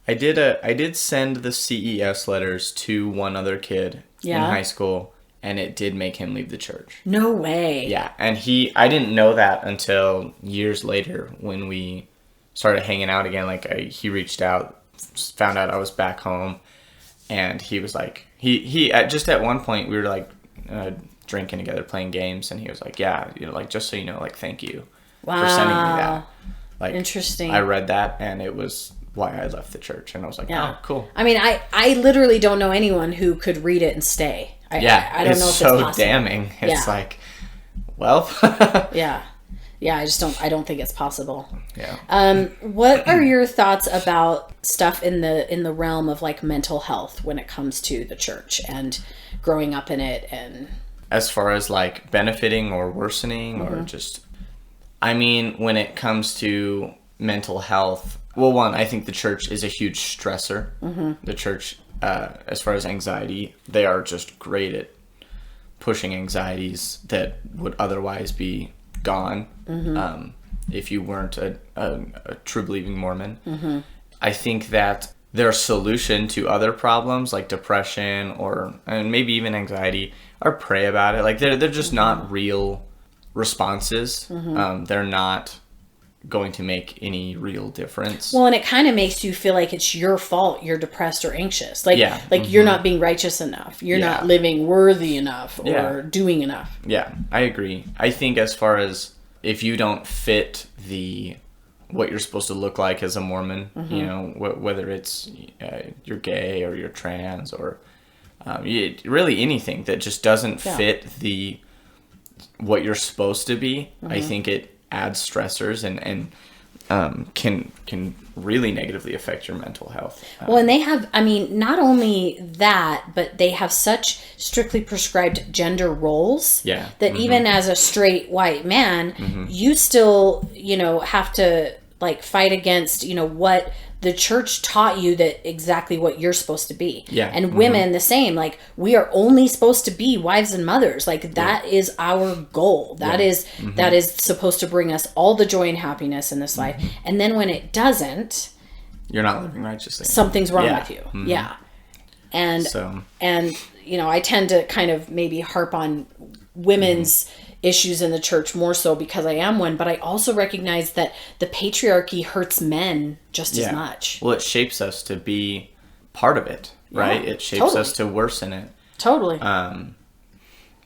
I did send the CES letters to one other kid in high school, and it did make him leave the church. No way. Yeah, and I didn't know that until years later when we started hanging out again. Like, he reached out, found out I was back home, and he was like, just at one point we were like drinking together, playing games, and he was like, yeah, like, just so you know, like, thank you for sending me that. Like, interesting. I read that, and it was why I left the church, and I was like, oh, cool. I literally don't know anyone who could read it and stay. I don't know if it's possible. So damning. It's like, well. Yeah, I don't think it's possible. Yeah. What are your thoughts about stuff in the realm of like mental health when it comes to the church and growing up in it? And as far as like benefiting or worsening or just, when it comes to mental health, well, one, I think the church is a huge stressor. The church, as far as anxiety, they are just great at pushing anxieties that would otherwise be gone if you weren't a true believing Mormon. I think that their solution to other problems like depression and maybe even anxiety are pray about it. Like, they're just not real responses. They're not going to make any real difference. Well, and it kind of makes you feel like it's your fault you're depressed or anxious. Like, you're not being righteous enough. You're not living worthy enough or doing enough. Yeah, I agree. I think as far as if you don't fit what you're supposed to look like as a Mormon, whether it's you're gay or you're trans or really anything that just doesn't fit what you're supposed to be, I think it adds stressors and can really negatively affect your mental health. Well, and they have, not only that, but they have such strictly prescribed gender roles that even as a straight white man, you still, have to like fight against, what the church taught you that exactly what you're supposed to be. Yeah. And women the same, like, we are only supposed to be wives and mothers. Like, that is our goal. That is supposed to bring us all the joy and happiness in this life. And then when it doesn't, you're not living righteously. Something's wrong with you. Yeah. And I tend to kind of maybe harp on women's issues in the church more so because I am one, but I also recognize that the patriarchy hurts men just as much. Well, it shapes us to be part of it, right? It shapes us to worsen it. Totally.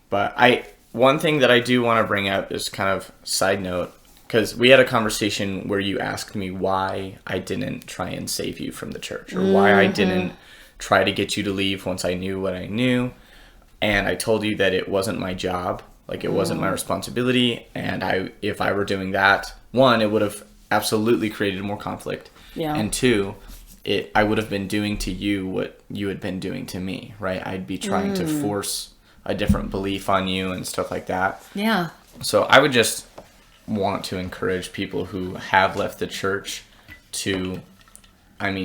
But one thing that I do want to bring up is kind of side note, because we had a conversation where you asked me why I didn't try and save you from the church, or why I didn't try to get you to leave once I knew what I knew. And I told you that it wasn't my job. Like, it wasn't my responsibility, and if I were doing that, one, it would have absolutely created more conflict, and two, I would have been doing to you what you had been doing to me, right? I'd be trying to force a different belief on you and stuff like that. Yeah. So I would just want to encourage people who have left the church to,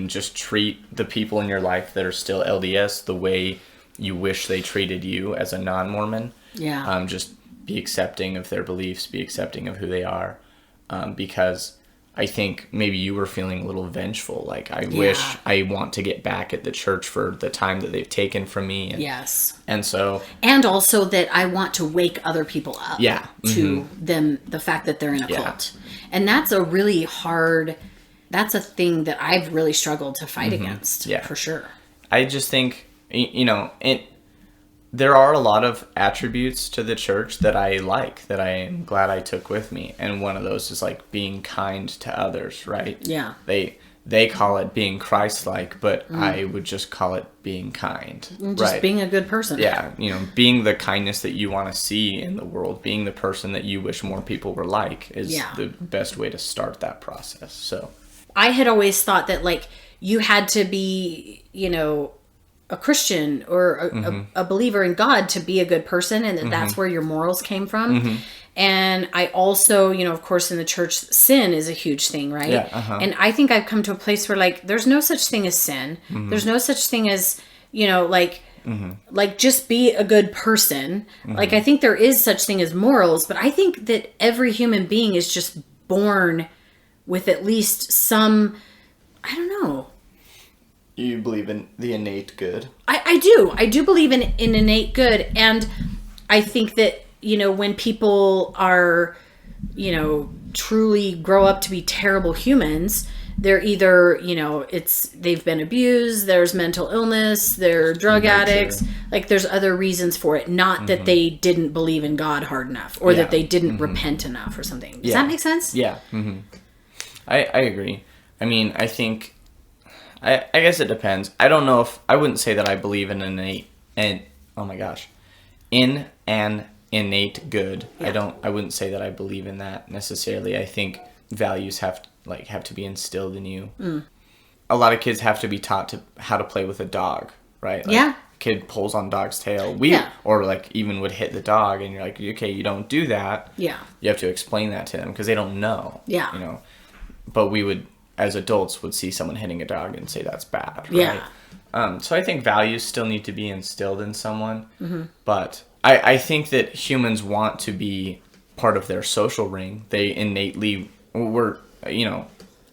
just treat the people in your life that are still LDS the way you wish they treated you as a non-Mormon. Yeah. Just be accepting of their beliefs, be accepting of who they are. Because I think maybe you were feeling a little vengeful. Like, I wish I want to get back at the church for the time that they've taken from me. And so. And also that I want to wake other people up. To them, the fact that they're in a cult. And that's a really hard, that's a thing that I've really struggled to fight against. Yeah. For sure. I just think, there are a lot of attributes to the church that I like, that I am glad I took with me. And one of those is like being kind to others, right? Yeah. They they call it being Christ-like, but I would just call it being kind. Just being a good person. Yeah, being the kindness that you want to see in the world, being the person that you wish more people were like is the best way to start that process. So I had always thought that, like, you had to be, a Christian or a believer in God to be a good person, and that's where your morals came from. And I also, of course, in the church, sin is a huge thing, right? Yeah, And I think I've come to a place where, like, there's no such thing as sin. There's no such thing as, like just be a good person. Like, I think there is such thing as morals, but I think that every human being is just born with at least some, I don't know. You believe in the innate good? I do. I do believe in innate good. And I think that, when people are, truly grow up to be terrible humans, they're either, they've been abused, there's mental illness, they're drug addicts. Like, there's other reasons for it. Not that they didn't believe in God hard enough, or that they didn't repent enough or something. Does that make sense? Yeah. I agree. I mean, I think, I guess it depends. I don't know if, I wouldn't say that I believe in in an innate good. Yeah. I wouldn't say that I believe in that necessarily. I think values have to be instilled in you. A lot of kids have to be taught how to play with a dog, right? Like, kid pulls on dog's tail. Or like even would hit the dog, and you're like, okay, you don't do that. Yeah. You have to explain that to them because they don't know. Yeah. But we would, as adults, would see someone hitting a dog and say that's bad, right? Yeah. So I think values still need to be instilled in someone, but I think that humans want to be part of their social ring. They innately were,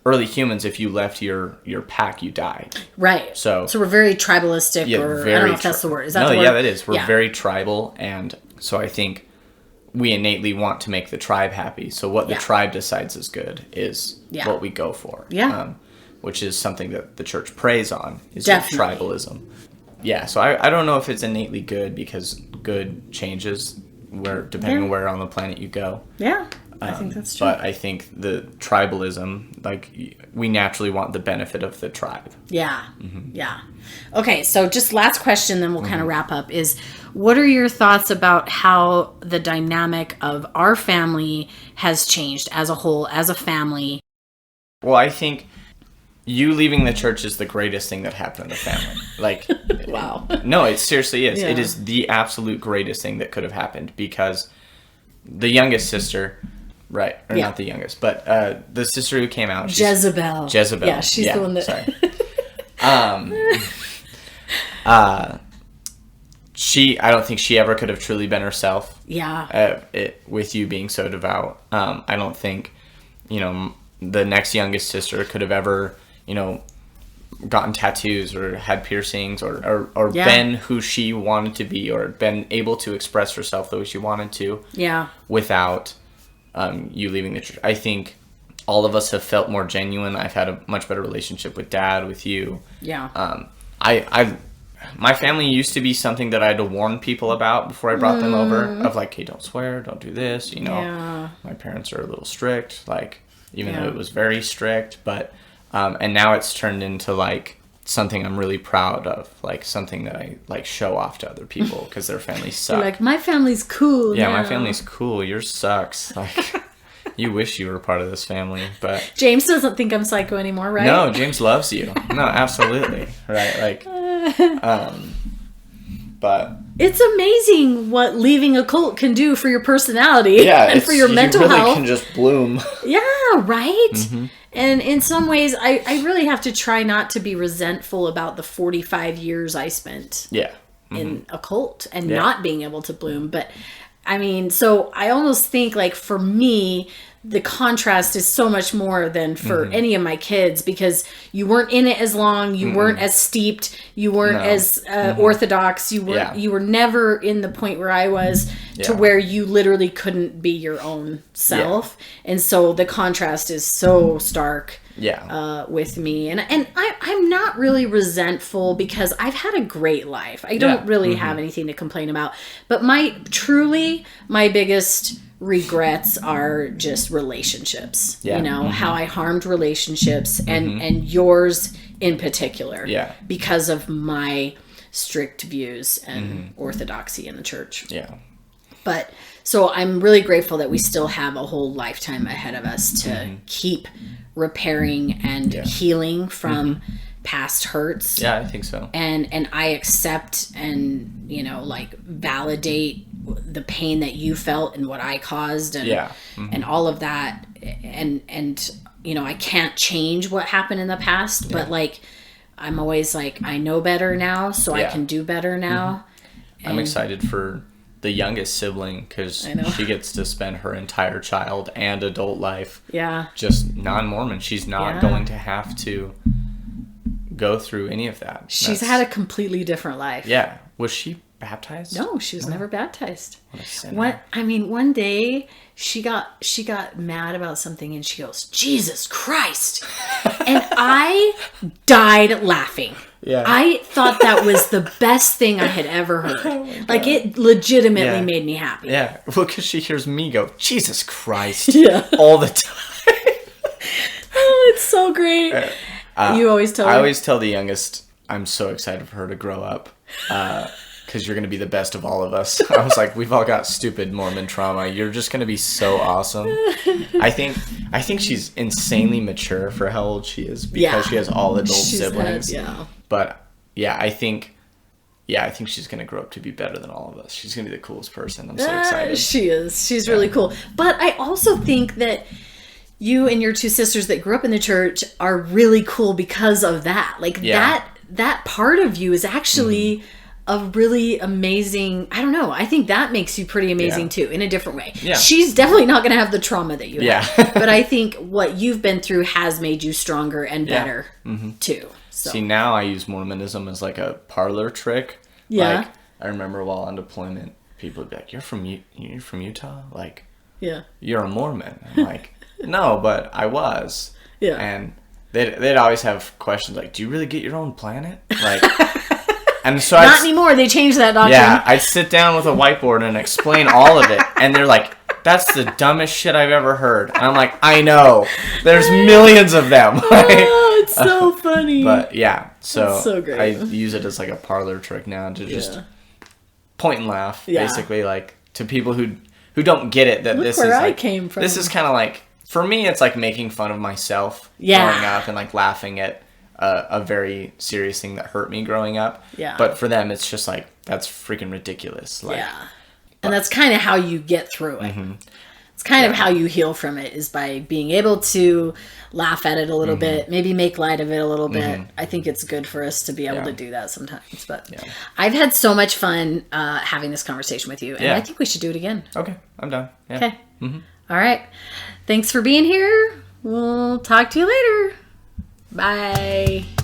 early humans, if you left your pack, you died. Right. So we're very tribalistic, or I don't know if that's the word. Is that the word? Yeah, that is. We're very tribal, and so I think we innately want to make the tribe happy. So what the tribe decides is good is what we go for. Yeah. Which is something that the church preys on, is Definitely. tribalism. Yeah, so I don't know if it's innately good, because good changes depending on where on the planet you go. Yeah, I think that's true. But I think the tribalism, like, we naturally want the benefit of the tribe. Yeah, yeah. Okay, so just last question, then we'll kind of wrap up, is what are your thoughts about how the dynamic of our family has changed as a whole, as a family? Well, I think you leaving the church is the greatest thing that happened in the family. Like, Wow. No, it seriously is. Yeah. It is the absolute greatest thing that could have happened, because the youngest sister, right, or not the youngest, but the sister who came out, Jezebel. Yeah, she's the one that. Sorry. I don't think she ever could have truly been herself. Yeah. With you being so devout, I don't think, the next youngest sister could have ever, gotten tattoos or had piercings or been who she wanted to be, or been able to express herself the way she wanted to. Yeah. Without you leaving the church. I think all of us have felt more genuine. I've had a much better relationship with Dad, with you. Yeah. My family used to be something that I had to warn people about before I brought them over, of like, hey, don't swear, don't do this, Yeah. My parents are a little strict, like, even though it was very strict, but and now it's turned into like something I'm really proud of, like something that I like show off to other people because their families suck. You're like, my family's cool. Yeah, now. My family's cool. Yours sucks. Like, you wish you were part of this family, but James doesn't think I'm psycho anymore, right? No, James loves you. No, absolutely, right? Like, but it's amazing what leaving a cult can do for your personality and for your mental health. You really health. can just bloom. Yeah, right? Mm-hmm. And in some ways, I really have to try not to be resentful about the 45 years I spent in a cult and not being able to bloom. But, I mean, so I almost think, like, for me, the contrast is so much more than for any of my kids, because you weren't in it as long, you weren't as steeped, you weren't as orthodox, you were never in the point where I was to where you literally couldn't be your own self. And so the contrast is so stark with me. And I'm not really resentful, because I've had a great life. I don't really have anything to complain about. But my biggest regrets are just relationships. Yeah. You know, how I harmed relationships and yours in particular. Yeah. Because of my strict views and orthodoxy in the church. Yeah. But so I'm really grateful that we still have a whole lifetime ahead of us to keep repairing and healing from past hurts. Yeah, I think so. And I accept and, you know, like validate the pain that you felt and what I caused and and all of that. And you know, I can't change what happened in the past, but like I'm always like, I know better now, so I can do better now. I'm excited for the youngest sibling because she gets to spend her entire child and adult life just non-Mormon. She's not going to have to go through any of that. She's had a completely different life. Yeah. Was she baptized? No, she was never baptized. One day she got mad about something and she goes, "Jesus Christ." And I died laughing. Yeah. I thought that was the best thing I had ever heard. Like it legitimately made me happy. Yeah. Well, because she hears me go, "Jesus Christ." All the time. Oh, it's so great. You always tell her? I always tell the youngest, I'm so excited for her to grow up. Because you're going to be the best of all of us. I was like, we've all got stupid Mormon trauma. You're just going to be so awesome. I think she's insanely mature for how old she is because she has all adult siblings. But I think she's going to grow up to be better than all of us. She's going to be the coolest person. I'm so excited. She is. She's really cool. But I also think that you and your two sisters that grew up in the church are really cool because of that. Like that part of you is actually a really amazing, I don't know, I think that makes you pretty amazing too, in a different way. Yeah. She's definitely not going to have the trauma that you have. But I think what you've been through has made you stronger and better too. So. See, now I use Mormonism as like a parlor trick. Yeah. Like, I remember while on deployment, people would be like, you're from Utah? Like, you're a Mormon. I'm like, no, but I was. Yeah. And they'd always have questions like, do you really get your own planet? Like... And so not anymore. They changed that doctrine. Yeah, I'd sit down with a whiteboard and explain all of it. And they're like, that's the dumbest shit I've ever heard. And I'm like, I know. There's millions of them. Oh, it's so funny. But yeah, so great. I use it as like a parlor trick now to just point and laugh. Basically, like to people who don't get it that this is where I like, came from. This is kind of like, for me, it's like making fun of myself growing up and like laughing at a very serious thing that hurt me growing up. Yeah. But for them, it's just like, that's freaking ridiculous. Like, and that's kind of how you get through it. It's kind of how you heal from it, is by being able to laugh at it a little bit, maybe make light of it a little bit. I think it's good for us to be able to do that sometimes. But I've had so much fun having this conversation with you, and I think we should do it again. Okay, I'm done. Yeah. Okay. All right. Thanks for being here. We'll talk to you later. Bye.